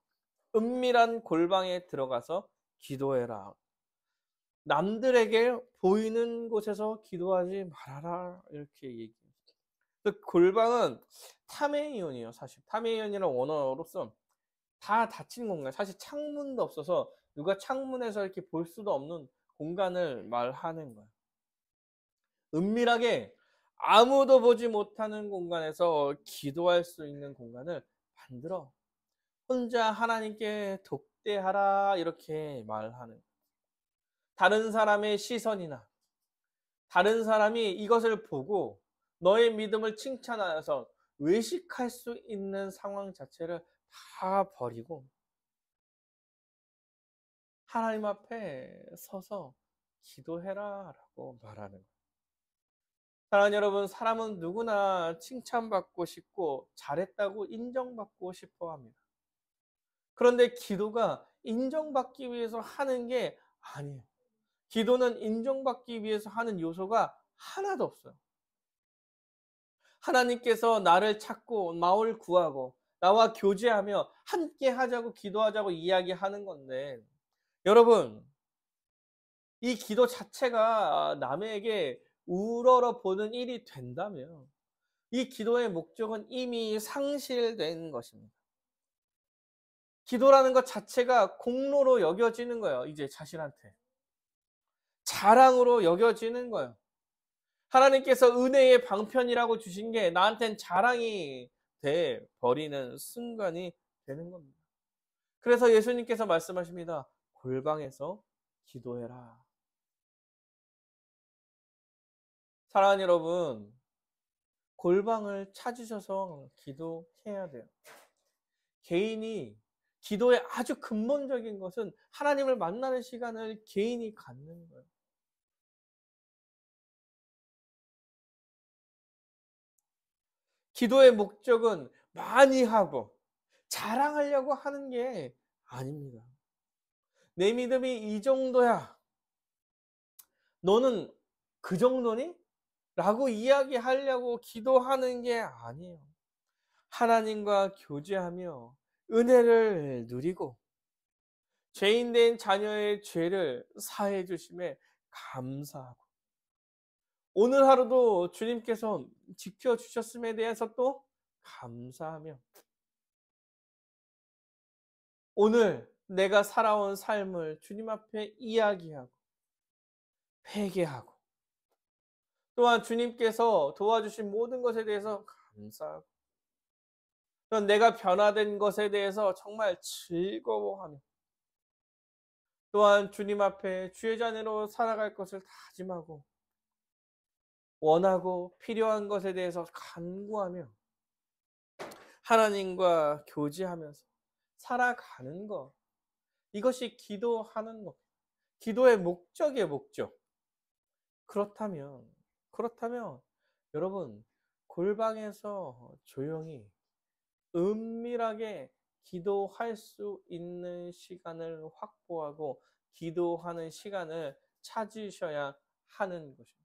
은밀한 골방에 들어가서 기도해라. 남들에게 보이는 곳에서 기도하지 말아라. 이렇게 얘기해요. 골방은 타메이온이에요. 사실 타메이온이라는 원어로서 다 닫힌 공간. 사실 창문도 없어서 누가 창문에서 이렇게 볼 수도 없는 공간을 말하는 거예요. 은밀하게 아무도 보지 못하는 공간에서 기도할 수 있는 공간을 만들어 혼자 하나님께 독대하라 이렇게 말하는 거예요. 다른 사람의 시선이나 다른 사람이 이것을 보고 너의 믿음을 칭찬하여서 외식할 수 있는 상황 자체를 다 버리고 하나님 앞에 서서 기도해라 라고 말하는 거예요. 사랑하는 여러분, 사람은 누구나 칭찬받고 싶고 잘했다고 인정받고 싶어 합니다. 그런데 기도가 인정받기 위해서 하는 게 아니에요. 기도는 인정받기 위해서 하는 요소가 하나도 없어요. 하나님께서 나를 찾고 나를 구하고 나와 교제하며 함께 하자고 기도하자고 이야기하는 건데 여러분 이 기도 자체가 남에게 우러러 보는 일이 된다면 이 기도의 목적은 이미 상실된 것입니다. 기도라는 것 자체가 공로로 여겨지는 거예요. 이제 자신한테. 자랑으로 여겨지는 거예요. 하나님께서 은혜의 방편이라고 주신 게 나한텐 자랑이 돼 버리는 순간이 되는 겁니다. 그래서 예수님께서 말씀하십니다. 골방에서 기도해라. 사랑하는 여러분, 골방을 찾으셔서 기도해야 돼요. 개인이 기도의 아주 근본적인 것은 하나님을 만나는 시간을 개인이 갖는 거예요. 기도의 목적은 많이 하고 자랑하려고 하는 게 아닙니다. 내 믿음이 이 정도야. 너는 그 정도니? 라고 이야기하려고 기도하는 게 아니에요. 하나님과 교제하며 은혜를 누리고 죄인된 자녀의 죄를 사해 주심에 감사하고 오늘 하루도 주님께서 지켜주셨음에 대해서 또 감사하며 오늘 내가 살아온 삶을 주님 앞에 이야기하고 회개하고 또한 주님께서 도와주신 모든 것에 대해서 감사하고 또한 내가 변화된 것에 대해서 정말 즐거워하며 또한 주님 앞에 주의 자녀로 살아갈 것을 다짐하고 원하고 필요한 것에 대해서 간구하며 하나님과 교제하면서 살아가는 것. 이것이 기도하는 것. 기도의 목적이에요, 목적. 그렇다면 여러분 골방에서 조용히 은밀하게 기도할 수 있는 시간을 확보하고 기도하는 시간을 찾으셔야 하는 것입니다.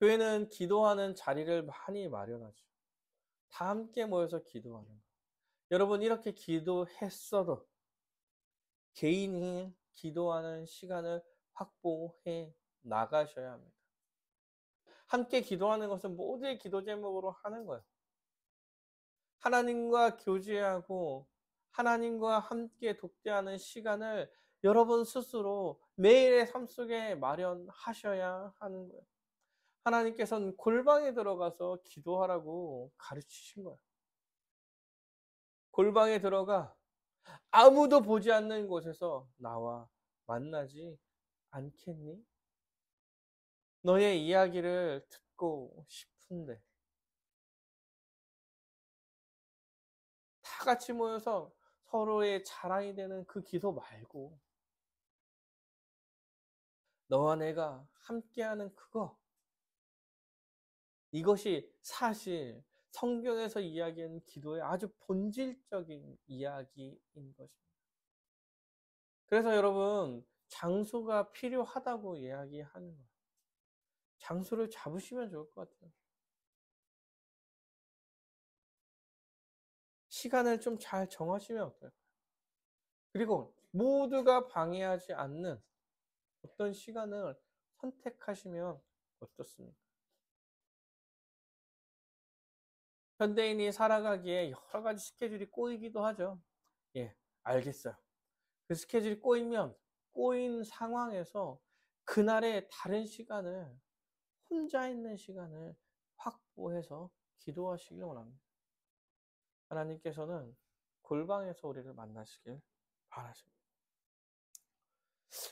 교회는 기도하는 자리를 많이 마련하죠. 다 함께 모여서 기도하는 거. 여러분 이렇게 기도했어도 개인이 기도하는 시간을 확보해 나가셔야 합니다. 함께 기도하는 것은 모두의 기도 제목으로 하는 거예요. 하나님과 교제하고 하나님과 함께 독대하는 시간을 여러분 스스로 매일의 삶 속에 마련하셔야 하는 거예요. 하나님께서는 골방에 들어가서 기도하라고 가르치신 거예요. 골방에 들어가 아무도 보지 않는 곳에서 나와 만나지 않겠니? 너의 이야기를 듣고 싶은데. 다 같이 모여서 서로의 자랑이 되는 그 기도 말고 너와 내가 함께하는 그거, 이것이 사실 성경에서 이야기하는 기도의 아주 본질적인 이야기인 것입니다. 그래서 여러분, 장소가 필요하다고 이야기하는 거예요. 장소를 잡으시면 좋을 것 같아요. 시간을 좀 잘 정하시면 어떨까요? 그리고 모두가 방해하지 않는 어떤 시간을 선택하시면 어떻습니까? 현대인이 살아가기에 여러 가지 스케줄이 꼬이기도 하죠. 예, 알겠어요. 그 스케줄이 꼬이면 꼬인 상황에서 그날의 다른 시간을, 혼자 있는 시간을 확보해서 기도하시길 원합니다. 하나님께서는 골방에서 우리를 만나시길 바라십니다.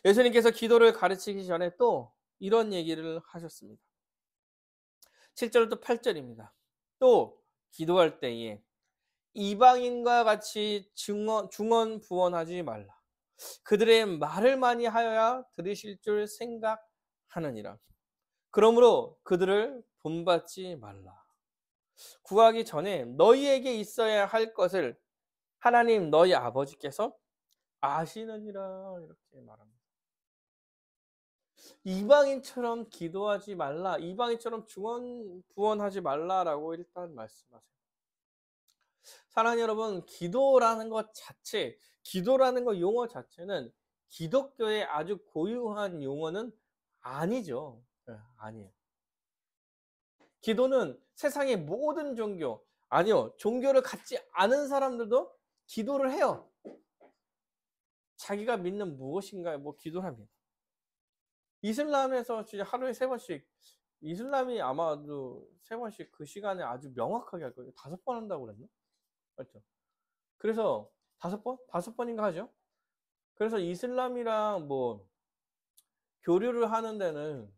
예수님께서 기도를 가르치기 전에 또 이런 얘기를 하셨습니다. 7절부터 8절입니다. 또 기도할 때에 이방인과 같이 중언부언하지 말라. 그들의 말을 많이 하여야 들으실 줄 생각하느니라. 그러므로 그들을 본받지 말라. 구하기 전에 너희에게 있어야 할 것을 하나님 너희 아버지께서 아시느니라. 이렇게 말합니다. 이방인처럼 기도하지 말라. 이방인처럼 중언부언하지 말라라고 일단 말씀하세요. 사랑하는 여러분, 기도라는 것 자체, 기도라는 것 용어 자체는 기독교의 아주 고유한 용어는 아니죠. 아니에요. 기도는 세상의 모든 종교, 아니요, 종교를 갖지 않은 사람들도 기도를 해요. 자기가 믿는 무엇인가에 뭐 기도를 합니다. 이슬람에서 진짜 하루에 3번씩, 이슬람이 아마도 3번씩 그 시간에 아주 명확하게 할 거예요. 5번 한다고 그랬나? 맞죠? 그래서 5번? 5번인가 하죠? 그래서 이슬람이랑 뭐 교류를 하는 데는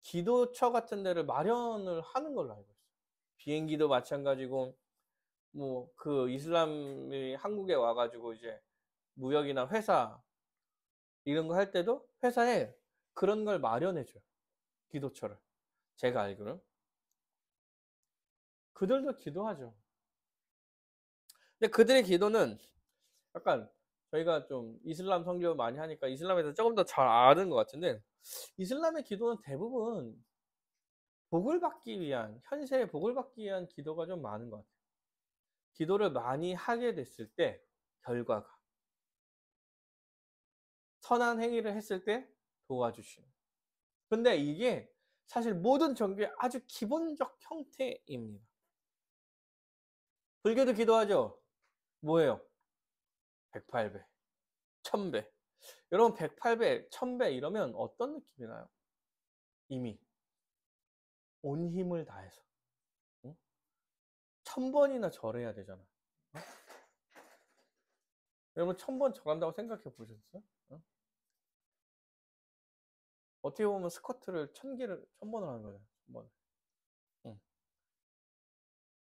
기도처 같은 데를 마련을 하는 걸로 알고 있어요. 비행기도 마찬가지고, 뭐 그 이슬람이 한국에 와가지고 이제 무역이나 회사 이런 거 할 때도 회사에 그런 걸 마련해줘요. 기도처를. 제가 알기로는. 그들도 기도하죠. 근데 그들의 기도는 약간, 저희가 좀 이슬람 선교 많이 하니까 이슬람에 대해서 조금 더 잘 아는 것 같은데, 이슬람의 기도는 대부분 복을 받기 위한, 현세에 복을 받기 위한 기도가 좀 많은 것 같아요. 기도를 많이 하게 됐을 때 결과가, 선한 행위를 했을 때 도와주시는. 근데 이게 사실 모든 종교의 아주 기본적 형태입니다. 불교도 기도하죠. 뭐예요? 108배, 1000배. 여러분 108배, 1000배 이러면 어떤 느낌이 나요? 이미 온 힘을 다해서 1000번이나 절해야 되잖아. 여러분 1000번 절한다고 생각해 보셨어요? 어떻게 보면 스쿼트를 1000번을 하는 거예요. 1000번.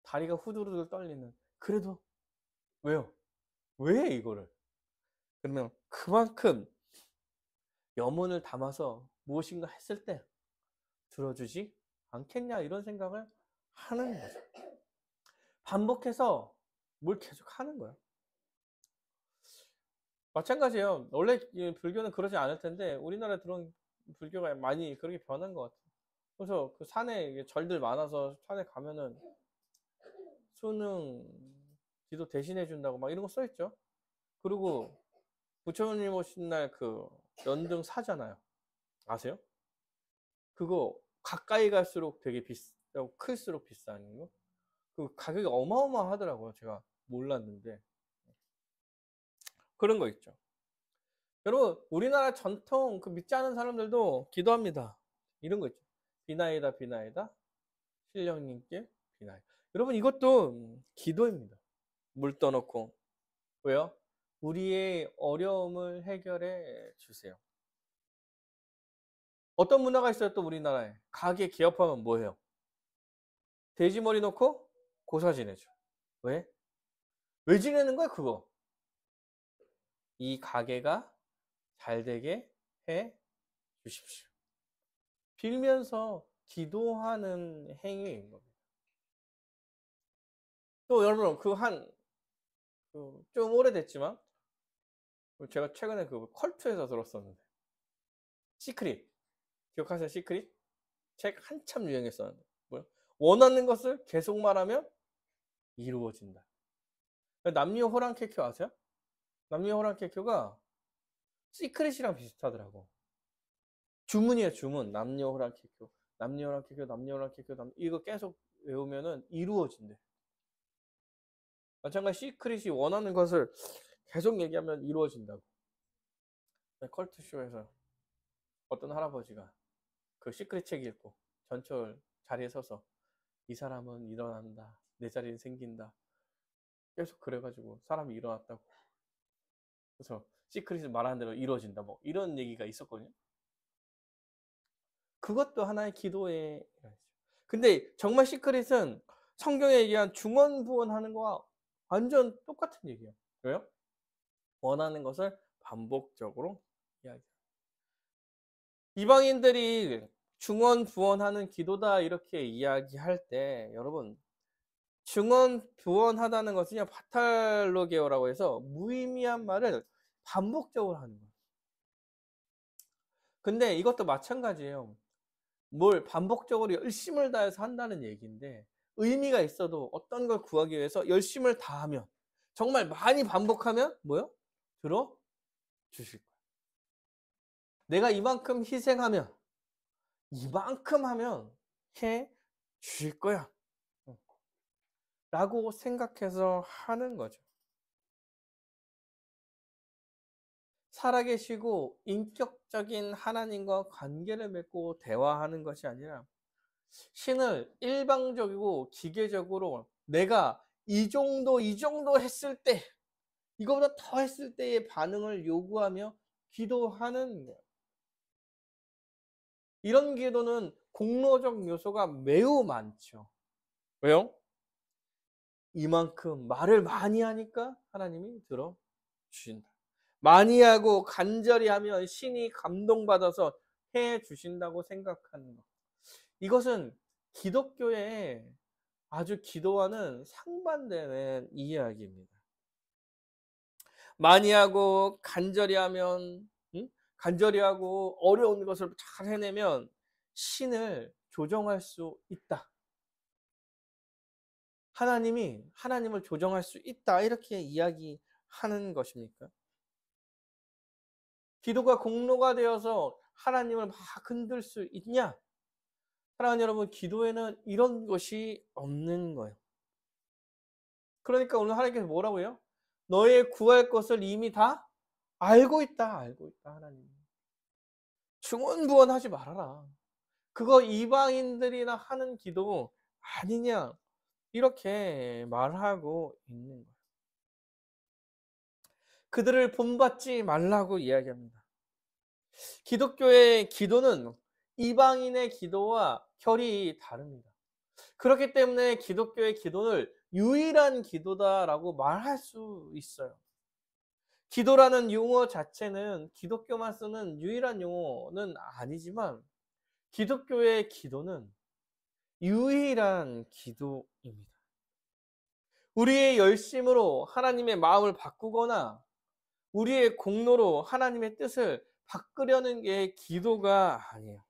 다리가 후두르들 떨리는. 그래도 왜요? 왜 이거를? 그러면 그만큼 염원을 담아서 무엇인가 했을 때 들어주지 않겠냐, 이런 생각을 하는 거죠. 반복해서 뭘 계속 하는 거예요. 마찬가지예요. 원래 불교는 그러지 않을 텐데 우리나라에 들어온 불교가 많이 그렇게 변한 것 같아요. 그래서 그 산에 절들 많아서 산에 가면은 수능 기도 대신해 준다고 막 이런 거 써있죠. 그리고 부처님 오신 날 그 연등 사잖아요. 아세요? 그거 가까이 갈수록 되게 비싸고 클수록 비싼 거? 그 가격이 어마어마하더라고요. 제가 몰랐는데. 그런 거 있죠. 여러분, 우리나라 전통 그 믿지 않은 사람들도 기도합니다. 이런 거 있죠. 비나이다, 비나이다. 신령님께 비나이다. 여러분, 이것도 기도입니다. 물 떠놓고. 왜요? 우리의 어려움을 해결해 주세요. 어떤 문화가 있어요, 또 우리나라에? 가게 개업하면 뭐 해요? 돼지머리 놓고 고사 지내죠. 왜? 왜 지내는 거야, 그거? 이 가게가 잘 되게 해 주십시오. 빌면서 기도하는 행위인 겁니다. 또 여러분, 좀 오래됐지만, 제가 최근에 그 컬투에서 들었었는데, 시크릿. 기억하세요, 시크릿? 책 한참 유행했었는데. 뭐요? 원하는 것을 계속 말하면 이루어진다. 남녀 호랑캐큐 아세요? 남녀 호랑캐큐가 시크릿이랑 비슷하더라고. 주문이에요, 주문. 남녀 호랑캐큐. 남녀 호랑캐큐, 남녀 호랑캐큐, 이거 계속 외우면은 이루어진대. 마찬가지 시크릿이 원하는 것을 계속 얘기하면 이루어진다고. 컬투쇼에서 어떤 할아버지가 그 시크릿 책 읽고 전철 자리에 서서 이 사람은 일어난다. 내 자리는 생긴다. 계속 그래가지고 사람이 일어났다고. 그래서 시크릿을 말하는 대로 이루어진다. 뭐 이런 얘기가 있었거든요. 그것도 하나의 기도의. 근데 정말 시크릿은 성경에 얘기한 중언부언하는 거와 완전 똑같은 얘기예요. 왜요? 원하는 것을 반복적으로 이야기해요. 이방인들이 중언부언하는 기도다 이렇게 이야기할 때 여러분, 중언부언하다는 것은요, 파탈로게오라고 해서 무의미한 말을 반복적으로 하는 거예요. 근데 이것도 마찬가지예요. 뭘 반복적으로 열심을 다해서 한다는 얘기인데, 의미가 있어도 어떤 걸 구하기 위해서 열심을 다하면, 정말 많이 반복하면 뭐요? 들어 주실 거예요. 내가 이만큼 희생하면, 이만큼 하면 해 주실 거야 라고 생각해서 하는 거죠. 살아계시고 인격적인 하나님과 관계를 맺고 대화하는 것이 아니라, 신을 일방적이고 기계적으로 내가 이 정도 했을 때, 이거보다 더 했을 때의 반응을 요구하며 기도하는 거예요. 이런 기도는 공로적 요소가 매우 많죠. 왜요? 이만큼 말을 많이 하니까 하나님이 들어주신다. 많이 하고 간절히 하면 신이 감동받아서 해 주신다고 생각하는 것. 이것은 기독교의 아주 기도와는 상반되는 이야기입니다. 많이 하고 간절히 하면, 간절히 하고 어려운 것을 잘 해내면 신을 조정할 수 있다. 하나님을 조정할 수 있다. 이렇게 이야기하는 것입니까? 기도가 공로가 되어서 하나님을 막 흔들 수 있냐? 사랑하는 여러분, 기도에는 이런 것이 없는 거예요. 그러니까 오늘 하나님께서 뭐라고 해요? 너의 구할 것을 이미 다 알고 있다. 알고 있다, 하나님. 중언부언하지 말아라. 그거 이방인들이나 하는 기도 아니냐? 이렇게 말하고 있는 거예요. 그들을 본받지 말라고 이야기합니다. 기독교의 기도는 이방인의 기도와 결이 다릅니다. 그렇기 때문에 기독교의 기도를 유일한 기도다라고 말할 수 있어요. 기도라는 용어 자체는 기독교만 쓰는 유일한 용어는 아니지만, 기독교의 기도는 유일한 기도입니다. 우리의 열심으로 하나님의 마음을 바꾸거나 우리의 공로로 하나님의 뜻을 바꾸려는 게 기도가 아니에요.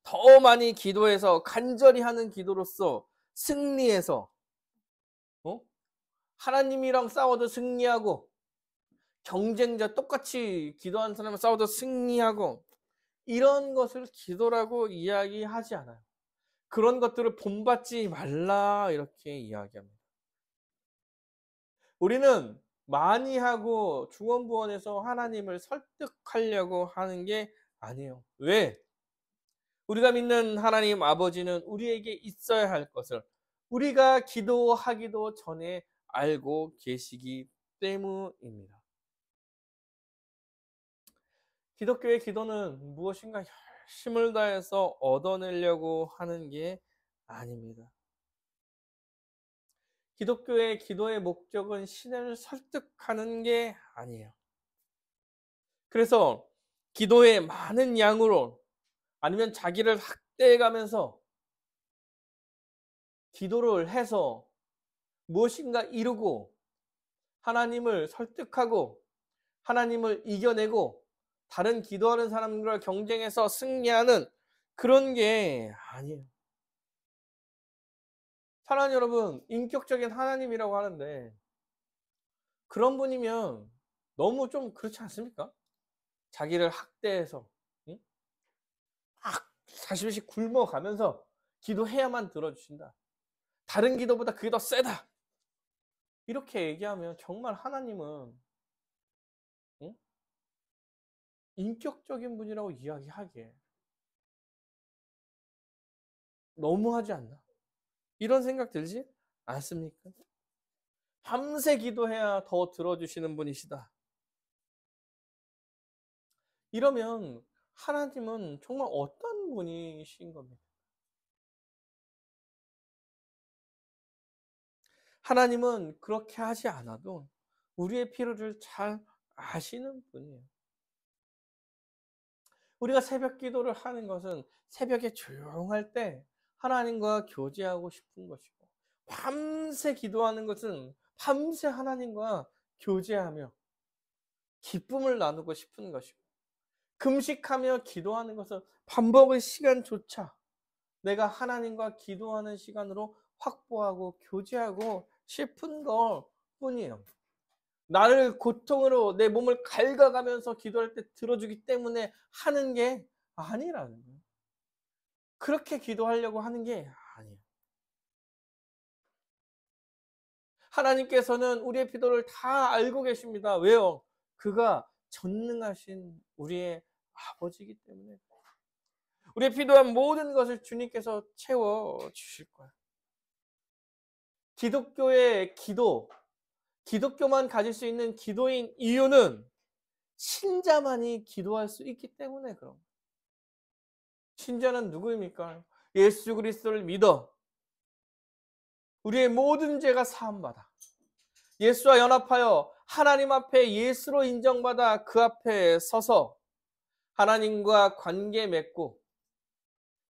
더 많이 기도해서 간절히 하는 기도로서 승리해서, 하나님이랑 싸워도 승리하고, 경쟁자 똑같이 기도하는 사람을 싸워도 승리하고, 이런 것을 기도라고 이야기하지 않아요. 그런 것들을 본받지 말라 이렇게 이야기합니다. 우리는 많이 하고 중언부언해서 하나님을 설득하려고 하는 게 아니에요. 왜? 우리가 믿는 하나님 아버지는 우리에게 있어야 할 것을 우리가 기도하기도 전에 알고 계시기 때문입니다. 기독교의 기도는 무엇인가 힘을 다해서 얻어내려고 하는 게 아닙니다. 기독교의 기도의 목적은 신을 설득하는 게 아니에요. 그래서 기도의 많은 양으로 아니면 자기를 학대해가면서 기도를 해서 무엇인가 이루고 하나님을 설득하고 하나님을 이겨내고 다른 기도하는 사람들과 경쟁해서 승리하는 그런 게 아니에요. 사랑하는 여러분, 인격적인 하나님이라고 하는데 그런 분이면 너무 좀 그렇지 않습니까? 자기를 학대해서 응? 막 40일씩 굶어가면서 기도해야만 들어주신다. 다른 기도보다 그게 더 세다. 이렇게 얘기하면 정말 하나님은 응? 인격적인 분이라고 이야기하기에 너무하지 않나? 이런 생각 들지 않습니까? 밤새 기도해야 더 들어주시는 분이시다. 이러면 하나님은 정말 어떤 분이신 겁니까? 하나님은 그렇게 하지 않아도 우리의 필요를 잘 아시는 분이에요. 우리가 새벽 기도를 하는 것은 새벽에 조용할 때 하나님과 교제하고 싶은 것이고, 밤새 기도하는 것은 밤새 하나님과 교제하며 기쁨을 나누고 싶은 것이고, 금식하며 기도하는 것은 밥 먹을 시간조차 내가 하나님과 기도하는 시간으로 확보하고 교제하고 싶은 것 뿐이에요. 나를 고통으로 내 몸을 갉아가면서 기도할 때 들어주기 때문에 하는 게 아니라는 거예요. 그렇게 기도하려고 하는 게 아니에요. 하나님께서는 우리의 기도를 다 알고 계십니다. 왜요? 그가 전능하신 우리의 아버지이기 때문에 우리의 필요한 모든 것을 주님께서 채워 주실 거예요. 기독교의 기도, 기독교만 가질 수 있는 기도인 이유는 신자만이 기도할 수 있기 때문에 그런 거예요. 신자는 누구입니까? 예수 그리스도를 믿어 우리의 모든 죄가 사함받아 예수와 연합하여 하나님 앞에 예수로 인정받아 그 앞에 서서 하나님과 관계 맺고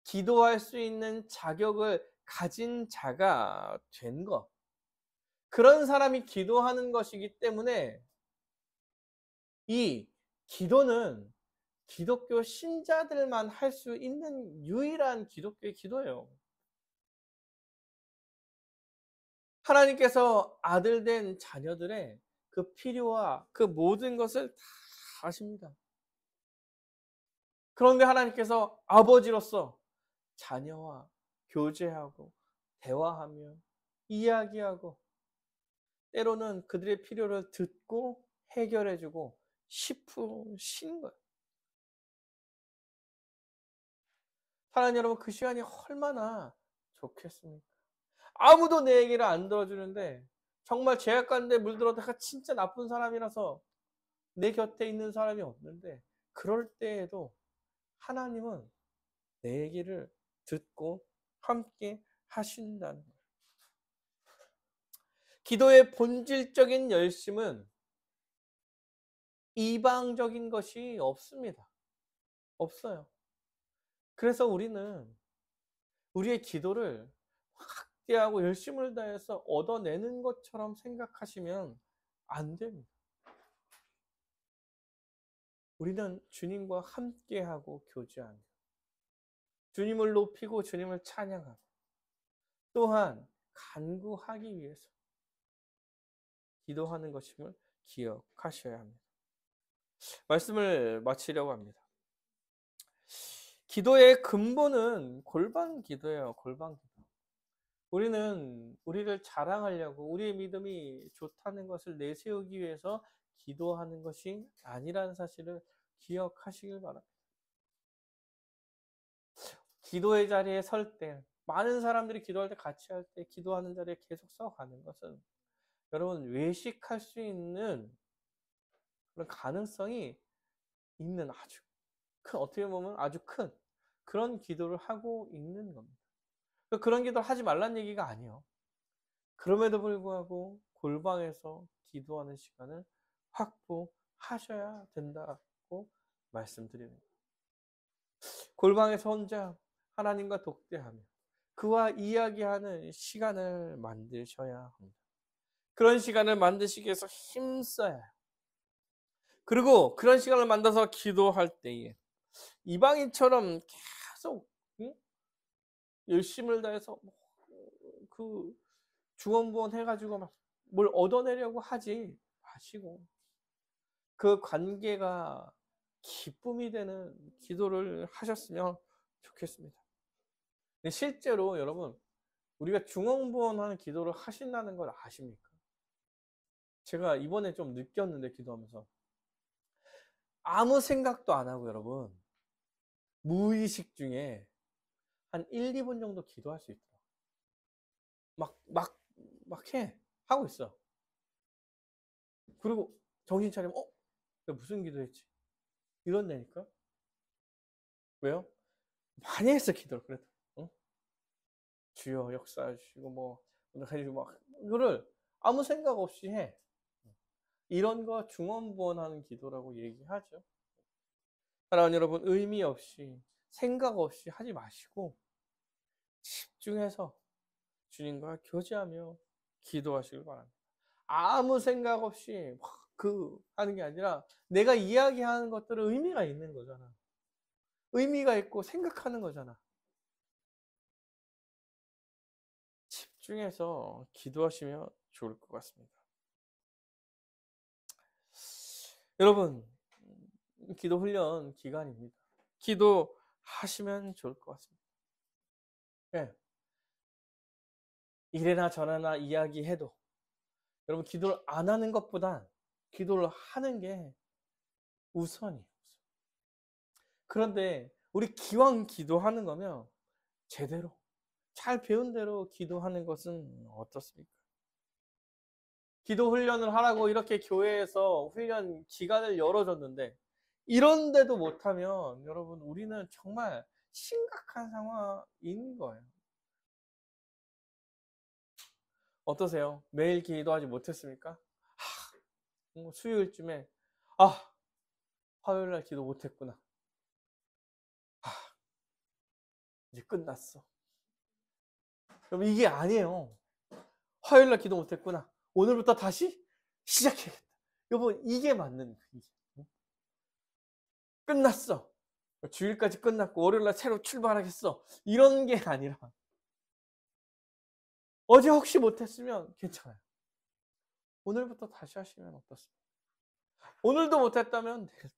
기도할 수 있는 자격을 가진 자가 된 것. 그런 사람이 기도하는 것이기 때문에 이 기도는 기독교 신자들만 할 수 있는 유일한 기독교의 기도예요. 하나님께서 아들 된 자녀들의 그 필요와 그 모든 것을 다 아십니다. 그런데 하나님께서 아버지로서 자녀와 교제하고 대화하며 이야기하고 때로는 그들의 필요를 듣고 해결해주고 싶으신 거예요. 사랑하는 여러분, 그 시간이 얼마나 좋겠습니까? 아무도 내 얘기를 안 들어주는데 정말 제약 가운데 물들어 내가 진짜 나쁜 사람이라서 내 곁에 있는 사람이 없는데 그럴 때에도 하나님은 내 얘기를 듣고 함께 하신다는 거예요. 기도의 본질적인 열심은 이방적인 것이 없습니다. 없어요. 그래서 우리는 우리의 기도를 확대하고 열심을 다해서 얻어내는 것처럼 생각하시면 안 됩니다. 우리는 주님과 함께하고 교제하며 주님을 높이고 주님을 찬양하고 또한 간구하기 위해서 기도하는 것임을 기억하셔야 합니다. 말씀을 마치려고 합니다. 기도의 근본은 골방 기도예요. 골방 기도. 우리는 우리를 자랑하려고 우리의 믿음이 좋다는 것을 내세우기 위해서 기도하는 것이 아니라는 사실을 기억하시길 바랍니다. 기도의 자리에 설 때, 많은 사람들이 기도할 때 같이 할 때 기도하는 자리에 계속 서가는 것은 여러분 외식할 수 있는 그런 가능성이 있는 아주 큰, 어떻게 보면 아주 큰 그런 기도를 하고 있는 겁니다. 그런 기도 하지 말란 얘기가 아니에요. 그럼에도 불구하고 골방에서 기도하는 시간을 확보하셔야 된다고 말씀드립니다. 골방에서 혼자 하나님과 독대하며 그와 이야기하는 시간을 만드셔야 합니다. 그런 시간을 만드시기 위해서 힘써야 해요. 그리고 그런 시간을 만들어서 기도할 때에 이방인처럼 계속 열심을 다해서 그 중언부언 해가지고 막 뭘 얻어내려고 하지 마시고 그 관계가 기쁨이 되는 기도를 하셨으면 좋겠습니다. 실제로 여러분 우리가 중언부언하는 기도를 하신다는 걸 아십니까? 제가 이번에 좀 느꼈는데 기도하면서 아무 생각도 안 하고 여러분 무의식 중에 한 1, 2분 정도 기도할 수 있더라고요. 막 해. 하고 있어. 그리고 정신 차리면 내가 무슨 기도했지? 이런다니까? 왜요? 많이 했어 기도를 그래도. 주여 역사해 주시고 뭐 막 이거를 아무 생각 없이 해. 이런 거 중언부언하는 기도라고 얘기하죠. 사랑하는 여러분 의미 없이 생각 없이 하지 마시고 집중해서 주님과 교제하며 기도하시길 바랍니다. 아무 생각 없이 막 하는 게 아니라 내가 이야기하는 것들은 의미가 있는 거잖아. 의미가 있고 생각하는 거잖아. 집중해서 기도하시면 좋을 것 같습니다. 여러분, 기도 훈련 기간입니다. 기도하시면 좋을 것 같습니다. 네. 이래나 저래나 이야기해도 여러분 기도를 안 하는 것보다 기도를 하는 게 우선이에요. 그런데 우리 기왕 기도하는 거면 제대로 잘 배운 대로 기도하는 것은 어떻습니까? 기도 훈련을 하라고 이렇게 교회에서 훈련 기간을 열어줬는데 이런데도 못하면 여러분 우리는 정말 심각한 상황인 거예요. 어떠세요? 매일 기도하지 못했습니까? 수요일쯤에 화요일날 기도 못했구나. 이제 끝났어. 여러분 이게 아니에요. 화요일날 기도 못했구나. 오늘부터 다시 시작해야겠다. 여러분 이게 맞는 거예요. 끝났어. 주일까지 끝났고 월요일날 새로 출발하겠어. 이런 게 아니라 어제 혹시 못했으면 괜찮아요. 오늘부터 다시 하시면 어떻습니까? 오늘도 못했다면 내일도.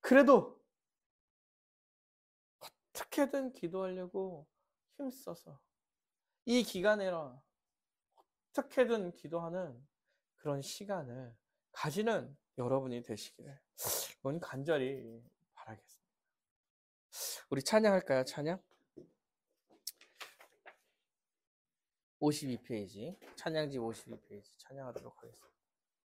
그래도 어떻게든 기도하려고 힘써서 이 기간에라 어떻게든 기도하는 그런 시간을 가지는 여러분이 되시기를 간절히 바라겠습니다. 우리 찬양할까요? 찬양? 52페이지 찬양지 52페이지 찬양하도록 하겠습니다.